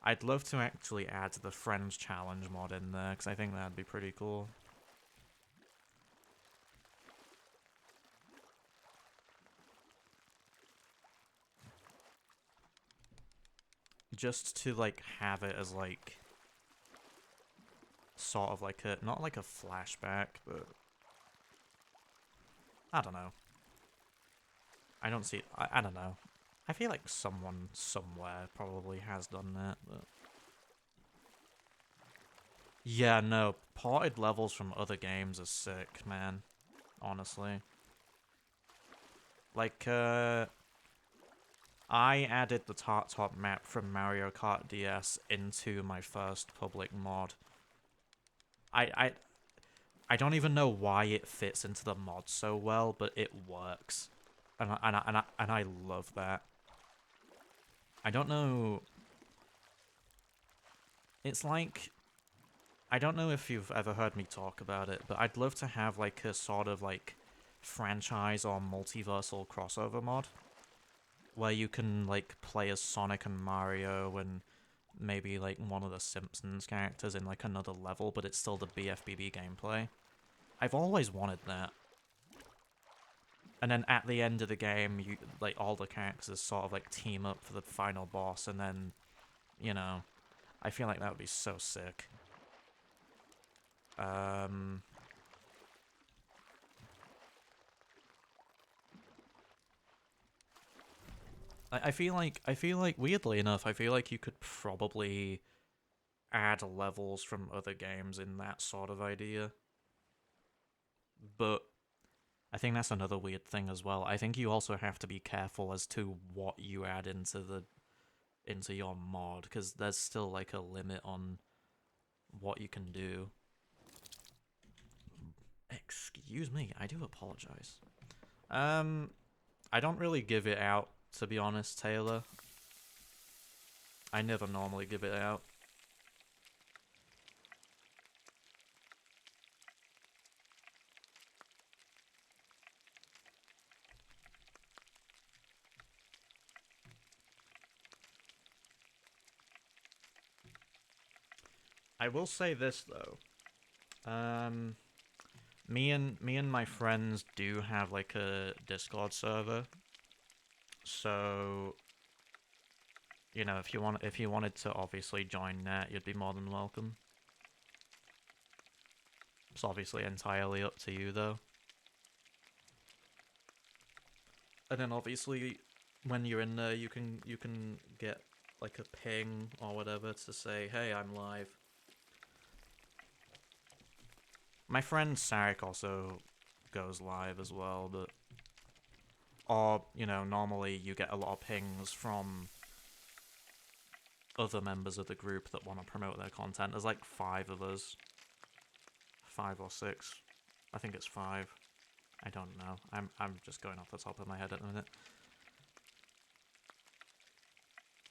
I'd love to actually add the Friends Challenge mod in there, because I think that'd be pretty cool. Just to, like, have it as, like, sort of like a, not like a flashback, but I don't know. I don't see, I don't know. I feel like someone somewhere probably has done that, but... Yeah, no, ported levels from other games are sick, man. Honestly. Like, I added the Tart Top map from Mario Kart DS into my first public mod. I don't even know why it fits into the mod so well, but it works. And I love that. I don't know... It's like... I don't know if you've ever heard me talk about it, but I'd love to have, like, a sort of, like, franchise or multiversal crossover mod. Where you can, like, play as Sonic and Mario and maybe, like, one of the Simpsons characters in, like, another level, but it's still the BFBB gameplay. I've always wanted that. And then at the end of the game, you, like, all the characters sort of, like, team up for the final boss, and then, you know, I feel like that would be so sick. I feel like, weirdly enough, I feel like you could probably add levels from other games in that sort of idea. But I think that's another weird thing as well. I think you also have to be careful as to what you add into your mod, because there's still, like, a limit on what you can do. Excuse me, I do apologize. I don't really give it out, to be honest, Taylor. I never normally give it out. I will say this, though. Me and my friends do have, like, a Discord server. So, you know, if you wanted to obviously join that, you'd be more than welcome. It's obviously entirely up to you, though. And then obviously, when you're in there, you can get, like, a ping or whatever to say, hey, I'm live. My friend Sarek also goes live as well, but... Or, you know, normally you get a lot of pings from other members of the group that want to promote their content. There's like 5 of us. 5 or 6. I think it's 5. I don't know. I'm just going off the top of my head at the minute.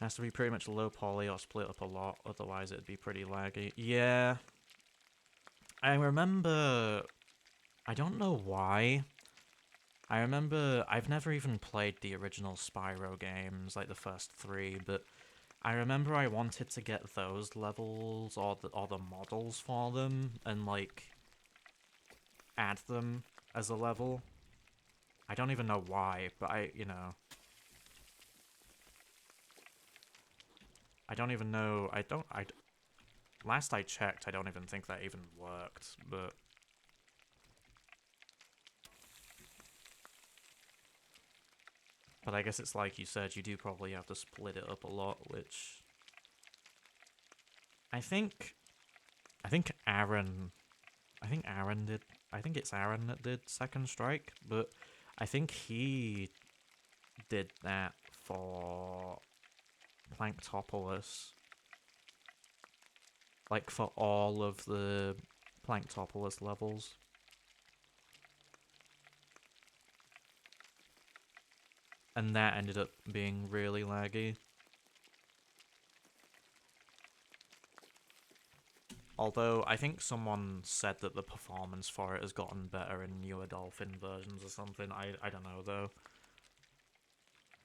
It has to be pretty much low poly or split up a lot, otherwise it'd be pretty laggy. Yeah. I remember... I don't know why. I remember I've never even played the original Spyro games, like the first 3, but I remember I wanted to get those levels or the models for them and like add them as a level. I don't even know why, but I don't even know. Last I checked, I don't even think that even worked, but I guess it's like you said, you do probably have to split it up a lot, which I think Aaron did. I think it's Aaron that did Second Strike, but I think he did that for Planktopolis. Like for all of the Planktopolis levels. And that ended up being really laggy. Although, I think someone said that the performance for it has gotten better in newer Dolphin versions or something. I don't know, though.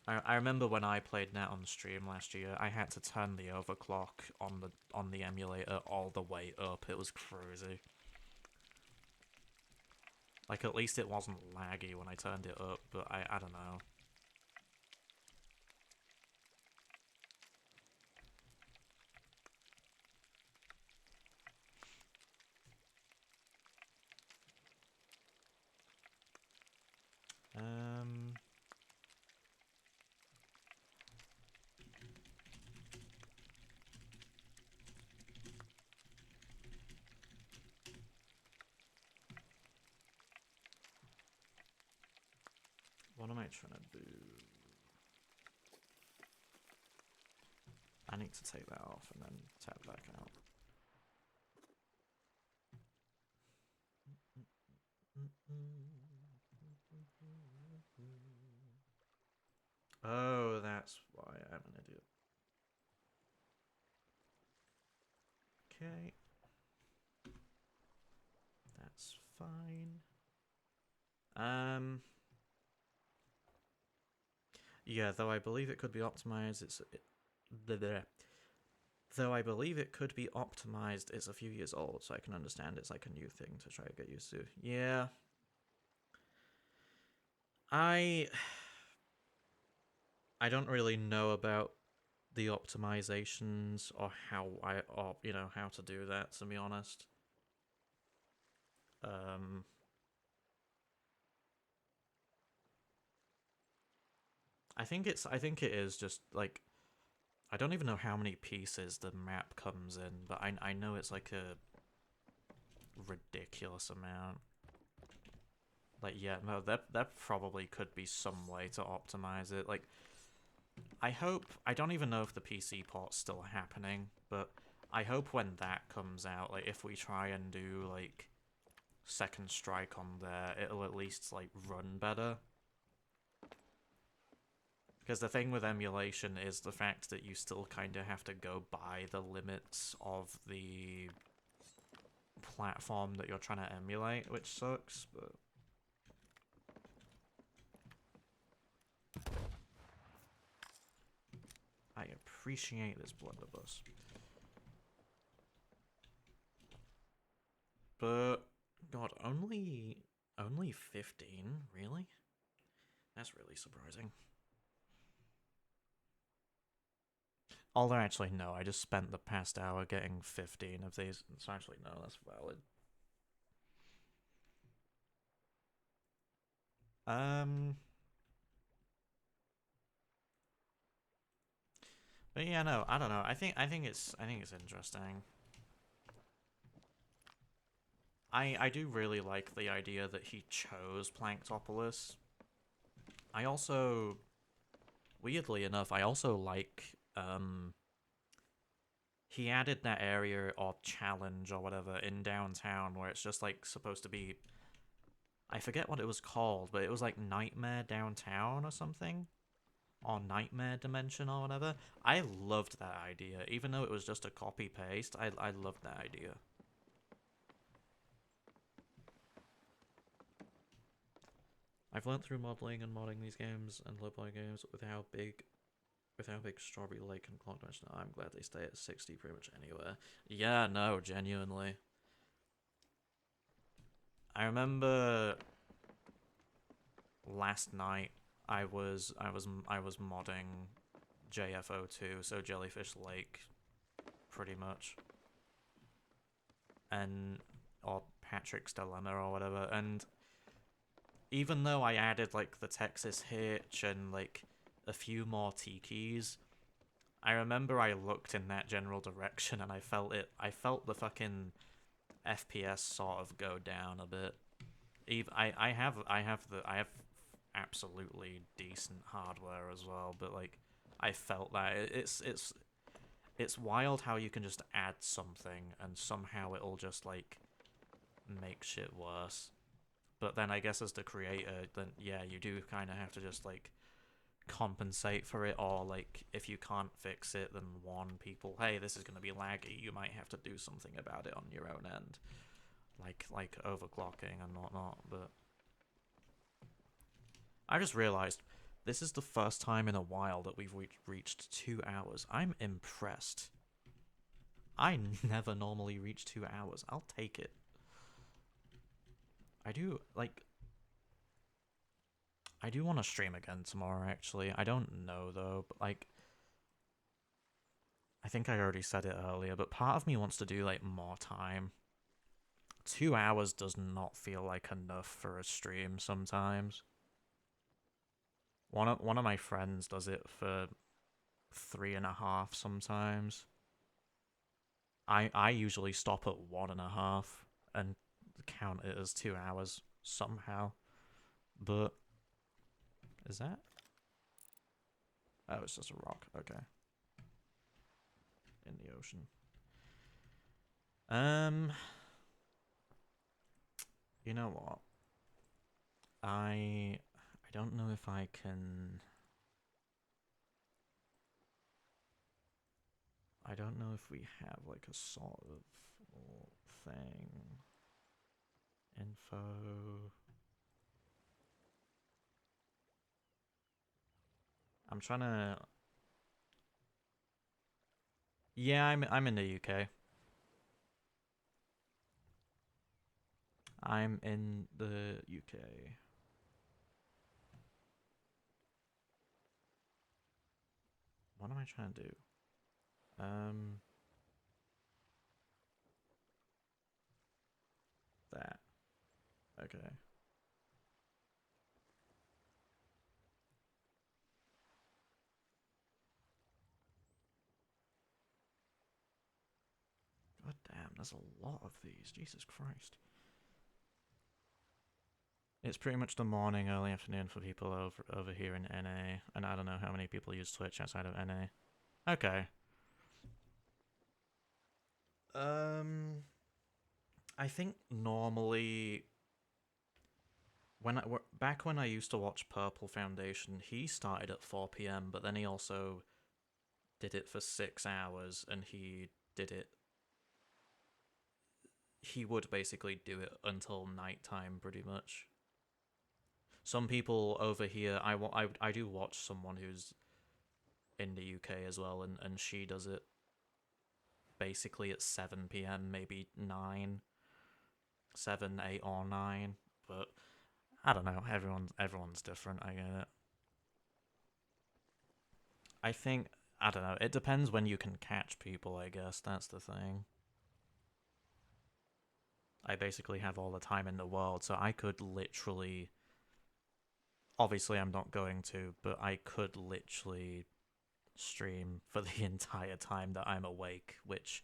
I remember when I played Net on stream last year, I had to turn the overclock on the emulator all the way up. It was crazy. Like, at least it wasn't laggy when I turned it up, but I don't know. What am I trying to do? I need to take that off and then tap back out. Oh, that's why I'm an idiot. Okay. That's fine. Yeah, though I believe it could be optimized, Though I believe it could be optimized, it's a few years old, so I can understand it's like a new thing to try to get used to. Yeah. I don't really know about the optimizations or how how to do that, to be honest. I think it is just like, I don't even know how many pieces the map comes in, but I know it's like a ridiculous amount. Like, yeah, no, that probably could be some way to optimize it. Like, I don't even know if the PC port's still happening, but I hope when that comes out, like, if we try and do, like, Second Strike on there, it'll at least, like, run better. Because the thing with emulation is the fact that you still kind of have to go by the limits of the platform that you're trying to emulate, which sucks, but... I appreciate this blunderbuss. But, God, only 15? Really? That's really surprising. Although, actually, no, I just spent the past hour getting 15 of these. So, actually, no, that's valid. But yeah, no, I don't know. I think it's interesting. I do really like the idea that he chose Planktopolis. I also, weirdly enough, I also like he added that area or challenge or whatever in downtown where it's just like supposed to be, I forget what it was called, but it was like Nightmare Downtown or something. Or Nightmare Dimension or whatever. I loved that idea. Even though it was just a copy-paste, I loved that idea. I've learned through modeling and modding these games and low-poly games with how big Strawberry Lake and Clock Dimension are. I'm glad they stay at 60 pretty much anywhere. Yeah, no, genuinely. I remember last night I was modding JFO2, so Jellyfish Lake, pretty much, and or Patrick's Dilemma or whatever. And even though I added like the Texas Hitch and like a few more tikis, I remember I looked in that general direction and I felt the fucking FPS sort of go down a bit. I have absolutely decent hardware as well, but like I felt that it's wild how you can just add something and somehow it'll just like make shit worse. But then I guess as the creator, then yeah, you do kind of have to just like compensate for it, or like if you can't fix it, then warn people, hey, this is going to be laggy, you might have to do something about it on your own end, like overclocking and whatnot. But I just realized this is the first time in a while that we've reached 2 hours. I'm impressed. I never normally reach 2 hours. I'll take it. I do want to stream again tomorrow, actually. I don't know, though, but, like, I think I already said it earlier, but part of me wants to do, like, more time. 2 hours does not feel like enough for a stream sometimes. One of my friends does it for 3.5 sometimes. I usually stop at 1.5 and count it as 2 hours somehow. But is that? Oh, it's just a rock. Okay. In the ocean. You know what? I don't know if I can. I don't know if we have like a sort of thing. Info. I'm trying to. Yeah, I'm in the UK. I'm in the UK. What am I trying to do? That. Okay. God damn, there's a lot of these. Jesus Christ. It's pretty much the morning, early afternoon for people over here in NA, and I don't know how many people use Twitch outside of NA. Okay. I think normally back when I used to watch Purple Foundation, he started at 4 p.m, but then he also did it for 6 hours, and he would basically do it until nighttime pretty much. Some people over here, I do watch someone who's in the UK as well, and she does it basically at 7 p.m, maybe 9, 7, 8, or 9, but I don't know, everyone's different, I get it. I think, I don't know, it depends when you can catch people, I guess, that's the thing. I basically have all the time in the world, so I could literally... Obviously, I'm not going to, but I could literally stream for the entire time that I'm awake, which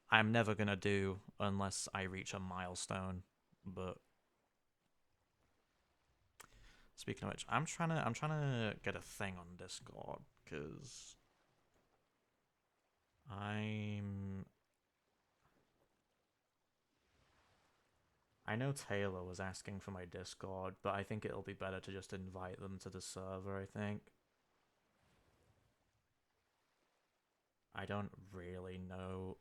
I'm never gonna do unless I reach a milestone. But speaking of which, I'm trying to get a thing on Discord because I know Taylor was asking for my Discord, but I think it'll be better to just invite them to the server, I think. I don't really know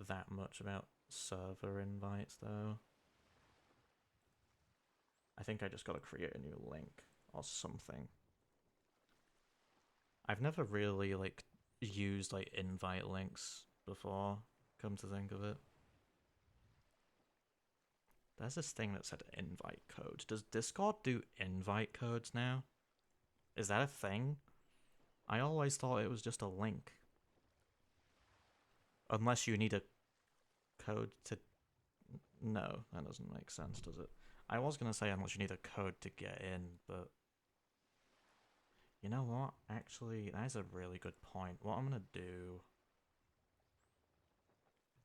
that much about server invites, though. I think I just gotta create a new link or something. I've never really, like, used, like, invite links before, come to think of it. There's this thing that said invite code. Does Discord do invite codes now? Is that a thing? I always thought it was just a link. Unless you need a code to... No, that doesn't make sense, does it? I was gonna say unless you need a code to get in, but... You know what? Actually, that is a really good point. What I'm gonna do...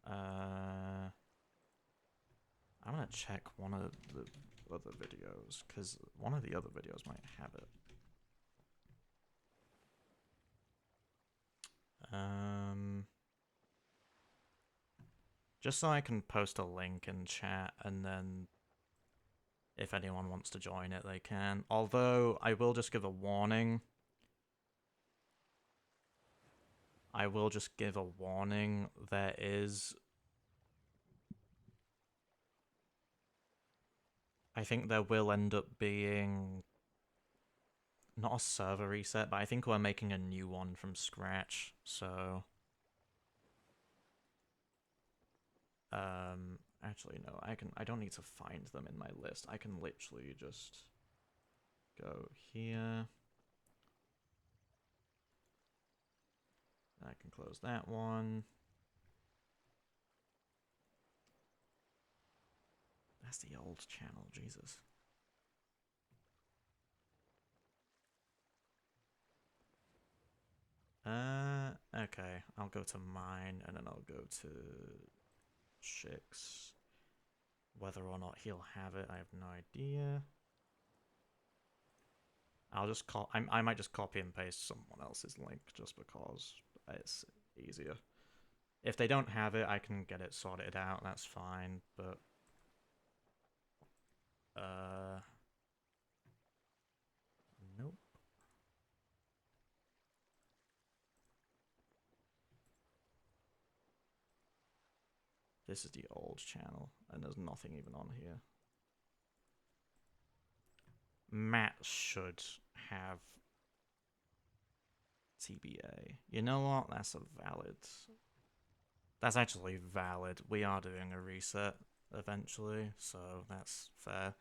I'm gonna check one of the other videos, because one of the other videos might have it. Just so I can post a link in chat, and then if anyone wants to join it, they can. Although, I will just give a warning. There is... I think there will end up being... Not a server reset, but I think we're making a new one from scratch, so... Actually, no, I don't need to find them in my list. I can literally just go here. I can close that one. That's the old channel, Jesus. Okay, I'll go to mine, and then I'll go to Chicks. Whether or not he'll have it, I have no idea. I'll just I might just copy and paste someone else's link just because it's easier. If they don't have it, I can get it sorted out, that's fine, but... Nope. This is the old channel, and there's nothing even on here. Matt should have TBA. You know what? That's a valid... That's actually valid. We are doing a reset eventually, so that's fair.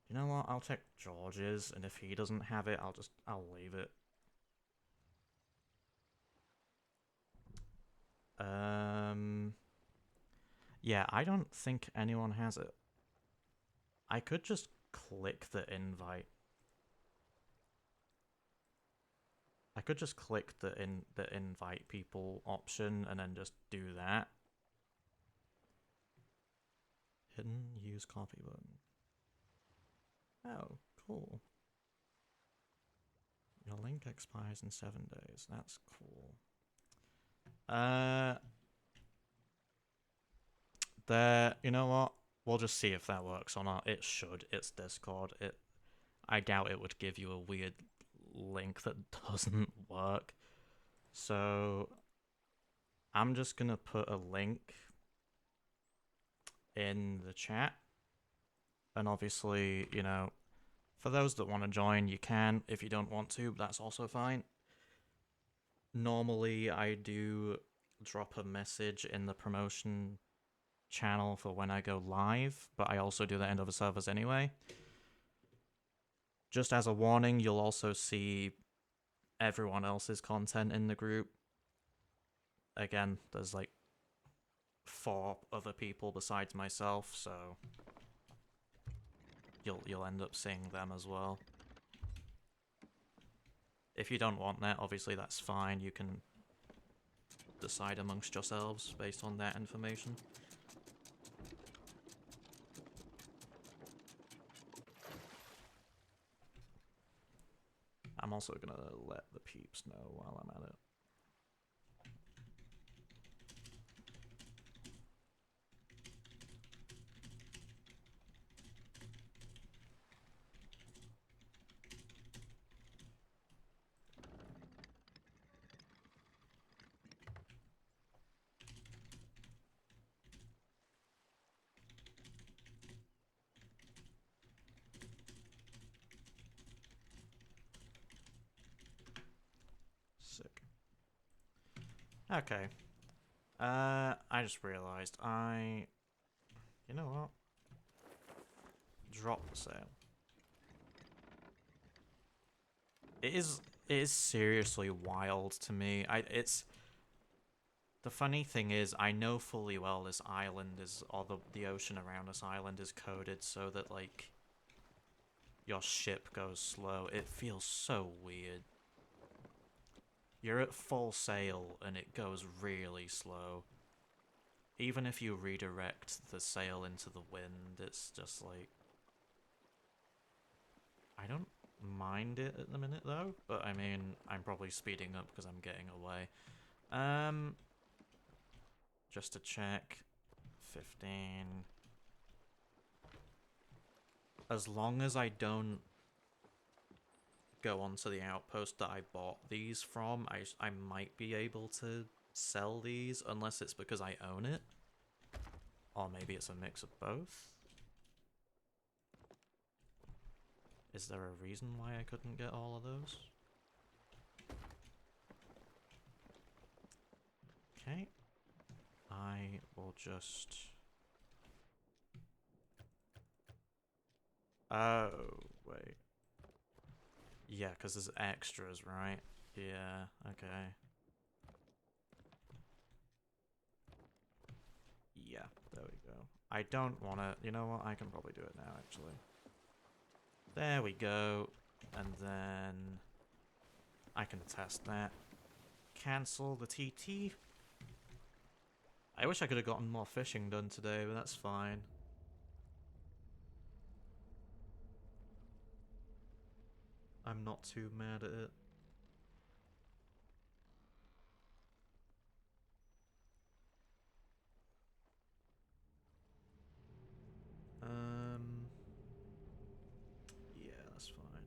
You know what? I'll check George's, and if he doesn't have it, I'll leave it. Yeah, I don't think anyone has it. I could just click the invite. I could just click the invite people option and then just do that. Hidden use copy button. Oh, cool. Your link expires in 7 days. That's cool. You know what? We'll just see if that works or not. It should. It's Discord. I doubt it would give you a weird link that doesn't work. So I'm just gonna put a link in the chat. And obviously, you know, for those that want to join, you can. If you don't want to, that's also fine. Normally, I do drop a message in the promotion channel for when I go live, but I also do that in other servers anyway. Just as a warning, you'll also see everyone else's content in the group. Again, there's like 4 other people besides myself, so you'll end up seeing them as well. If you don't want that, obviously that's fine. You can decide amongst yourselves based on that information. I'm also gonna let the peeps know while I'm at it. Okay. I just realized you know what? Drop the sale. It is seriously wild to me. The funny thing is, I know fully well this island is, or the ocean around this island is coded so that, like, your ship goes slow. It feels so weird. You're at full sail and it goes really slow. Even if you redirect the sail into the wind, it's just like... I don't mind it at the minute though, but I mean, I'm probably speeding up because I'm getting away. Just to check, 15. As long as I don't go onto the outpost that I bought these from, I might be able to sell these, unless it's because I own it. Or maybe it's a mix of both. Is there a reason why I couldn't get all of those? Okay. I will just... Oh, wait. Yeah, because there's extras, right? Yeah, okay. Yeah, there we go. I don't want to... You know what? I can probably do it now, actually. There we go. And then... I can test that. Cancel the TT. I wish I could have gotten more fishing done today, but that's fine. I'm not too mad at it. Yeah, that's fine.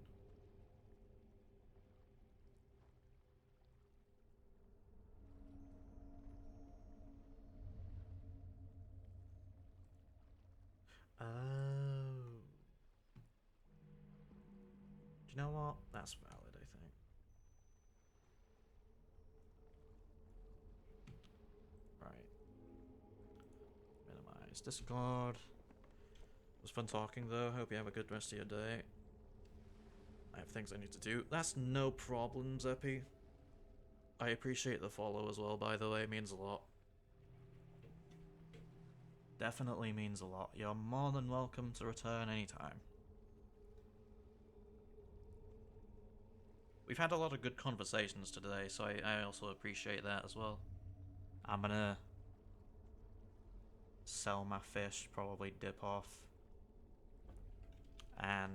Oh. Do you know what? That's valid, I think. Right. Minimize Discord. It was fun talking though. Hope you have a good rest of your day. I have things I need to do. That's no problem, Zeppy. I appreciate the follow as well, by the way. It means a lot. Definitely means a lot. You're more than welcome to return anytime. We've had a lot of good conversations today, so I also appreciate that as well. I'm gonna sell my fish, probably dip off. And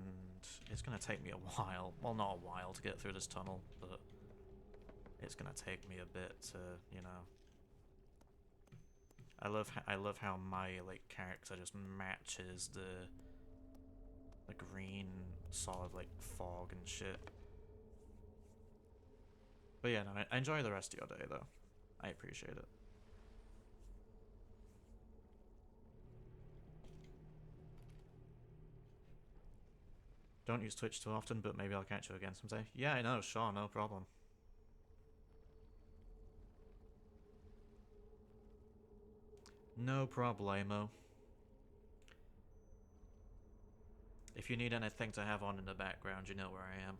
it's gonna take me a while. Well, not a while to get through this tunnel, but it's gonna take me a bit to, you know. I love how my like character just matches the green solid like fog and shit. But yeah, no, enjoy the rest of your day though. I appreciate it. Don't use Twitch too often, but maybe I'll catch you again someday. Yeah, I know, sure, no problem. No problemo. If you need anything to have on in the background, you know where I am.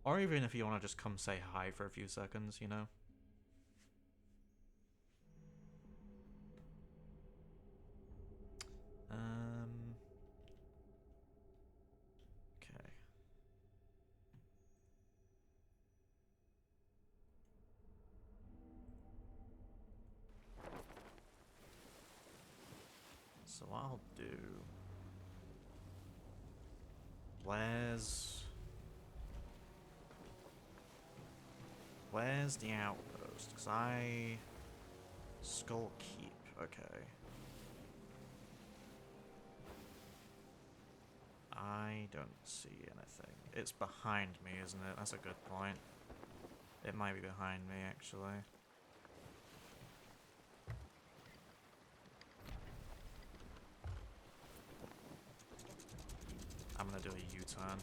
Or even if you want to just come say hi for a few seconds, you know? Okay. So I'll do... Where's the outpost? Because Skull Keep, okay. I don't see anything. It's behind me, isn't it? That's a good point. It might be behind me, actually. I'm gonna do a U-turn.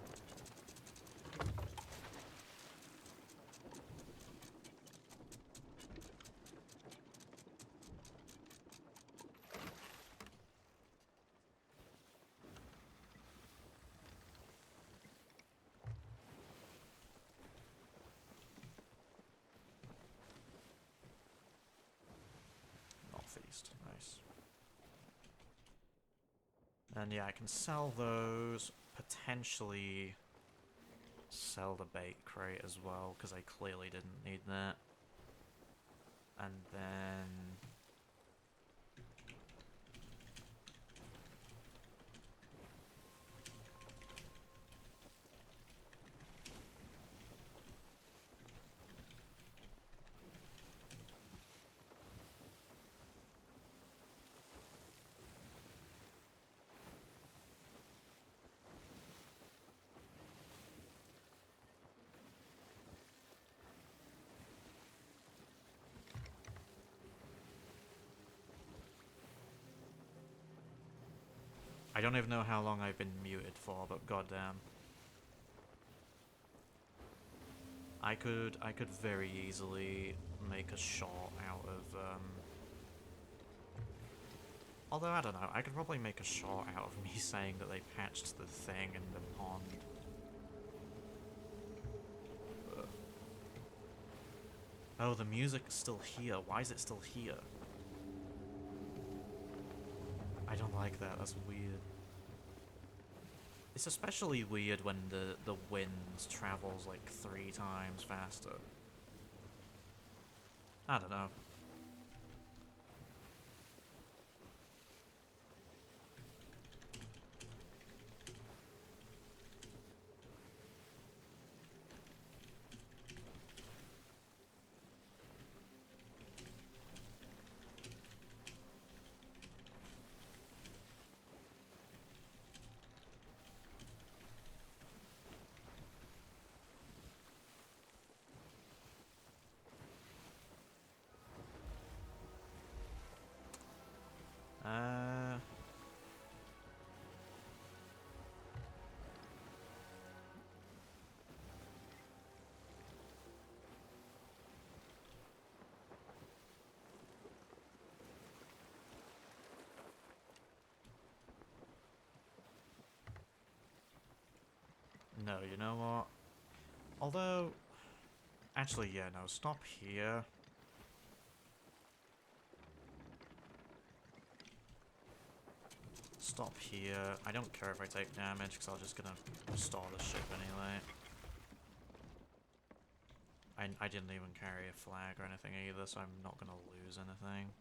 And yeah, I can sell those, potentially sell the bait crate as well, because I clearly didn't need that. And then... I don't even know how long I've been muted for, but goddamn. I could very easily make a short out of, although, I don't know, I could probably make a short out of me saying that they patched the thing in the pond. But... oh, the music's still here. Why is it still here? I don't like that, that's weird. It's especially weird when the wind travels like 3 times faster. I don't know. No, you know what? Although... actually, yeah, no, stop here. Stop here. I don't care if I take damage, because I'm just gonna restore the ship anyway. I didn't even carry a flag or anything either, so I'm not gonna lose anything.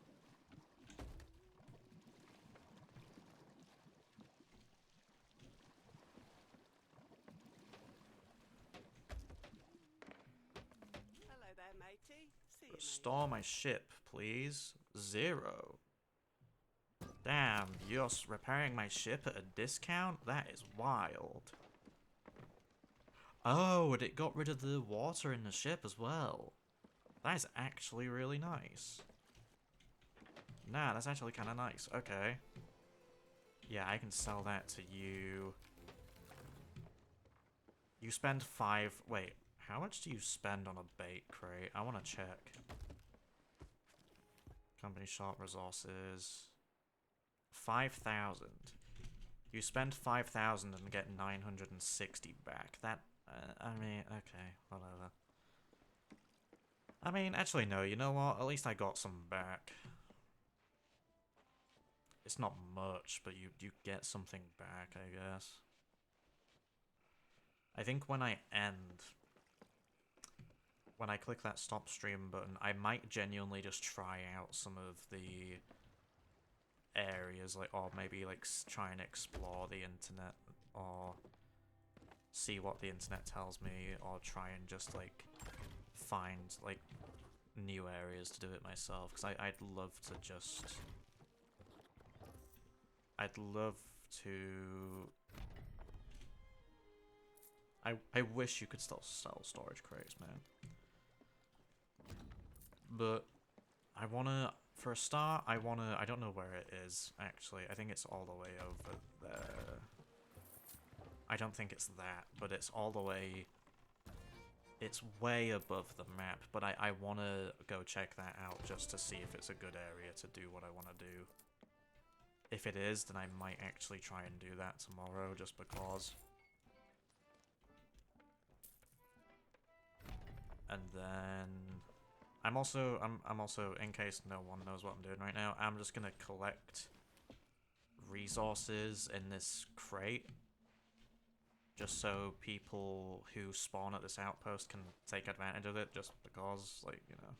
Hello there, matey. See you, Restore my ship, please. 0. Damn, you're repairing my ship at a discount? That is wild. Oh, and it got rid of the water in the ship as well. That is actually really nice. Nah, that's actually kind of nice. Okay. Yeah, I can sell that to you. You spend 5... wait, how much do you spend on a bait crate? I want to check. Company shop resources... 5,000. You spend 5,000 and get 960 back. That, I mean, okay, whatever. I mean, actually, no, you know what? At least I got some back. It's not much, but you get something back, I guess. I think when I end... when I click that stop stream button, I might genuinely just try out some of the areas, like, or maybe like try and explore the internet, or see what the internet tells me, or try and just like find like new areas to do it myself, because I'd love to just... I'd love to... I wish you could still sell storage crates, man. But I wanna... for a start, I don't know where it is, actually. I think it's all the way over there. I don't think it's that, but it's all the way... it's way above the map, but I want to go check that out just to see if it's a good area to do what I want to do. If it is, then I might actually try and do that tomorrow, just because. And then... I'm also, in case no one knows what I'm doing right now, I'm just gonna collect resources in this crate, just so people who spawn at this outpost can take advantage of it, just because, like, you know.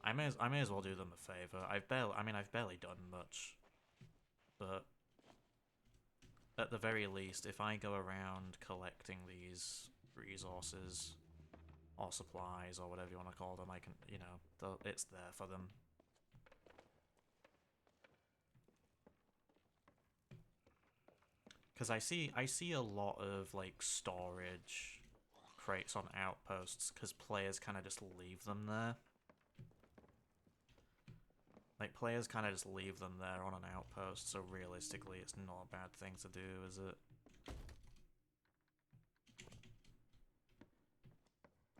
I may as well do them a favor. I've barely done much, but at the very least, if I go around collecting these resources or supplies or whatever you want to call them, I can, you know, it's there for them. Because I see a lot of, like, storage crates on outposts, because players kind of just leave them there. Like, players kind of just leave them there on an outpost, so realistically it's not a bad thing to do, is it?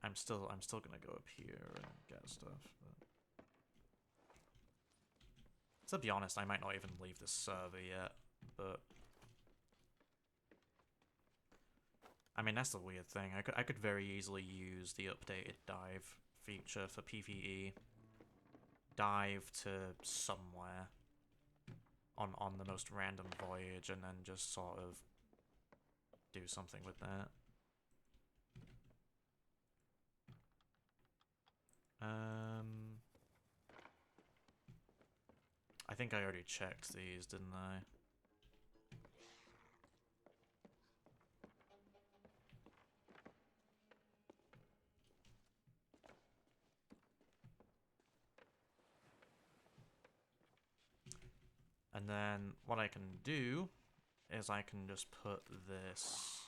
I'm still gonna go up here and get stuff, but... To be honest, I might not even leave this server yet, but... I mean, that's the weird thing. I could very easily use the updated dive feature for PvE. Dive to somewhere on the most random voyage and then just sort of do something with that. I think I already checked these, didn't I? And then what I can do is I can just put this...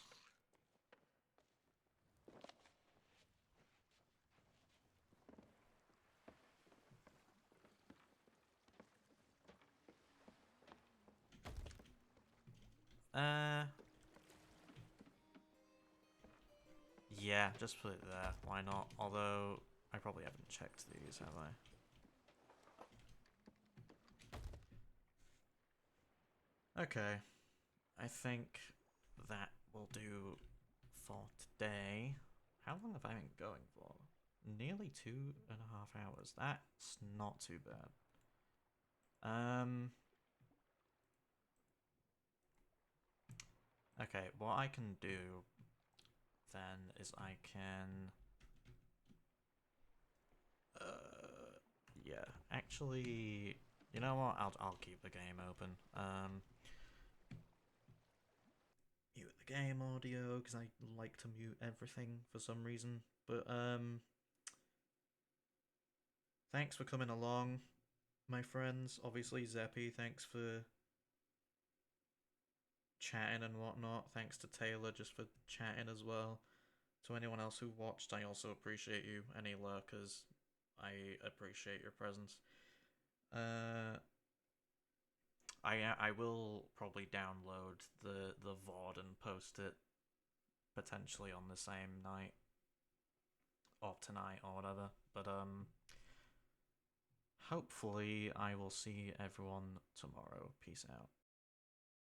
Yeah, just put it there. Why not? Although, I probably haven't checked these, have I? Okay. I think that will do for today. How long have I been going for? Nearly 2.5 hours. That's not too bad. Okay, what I can do then is I can... yeah, actually, you know what? I'll keep the game open. Mute the game audio because I like to mute everything for some reason. But thanks for coming along, my friends. Obviously, Zeppy, thanks for chatting and whatnot. Thanks to Taylor just for chatting as well. To anyone else who watched, I also appreciate you. Any lurkers, I appreciate your presence. I will probably download the VOD and post it potentially on the same night or tonight or whatever. But hopefully I will see everyone tomorrow. Peace out.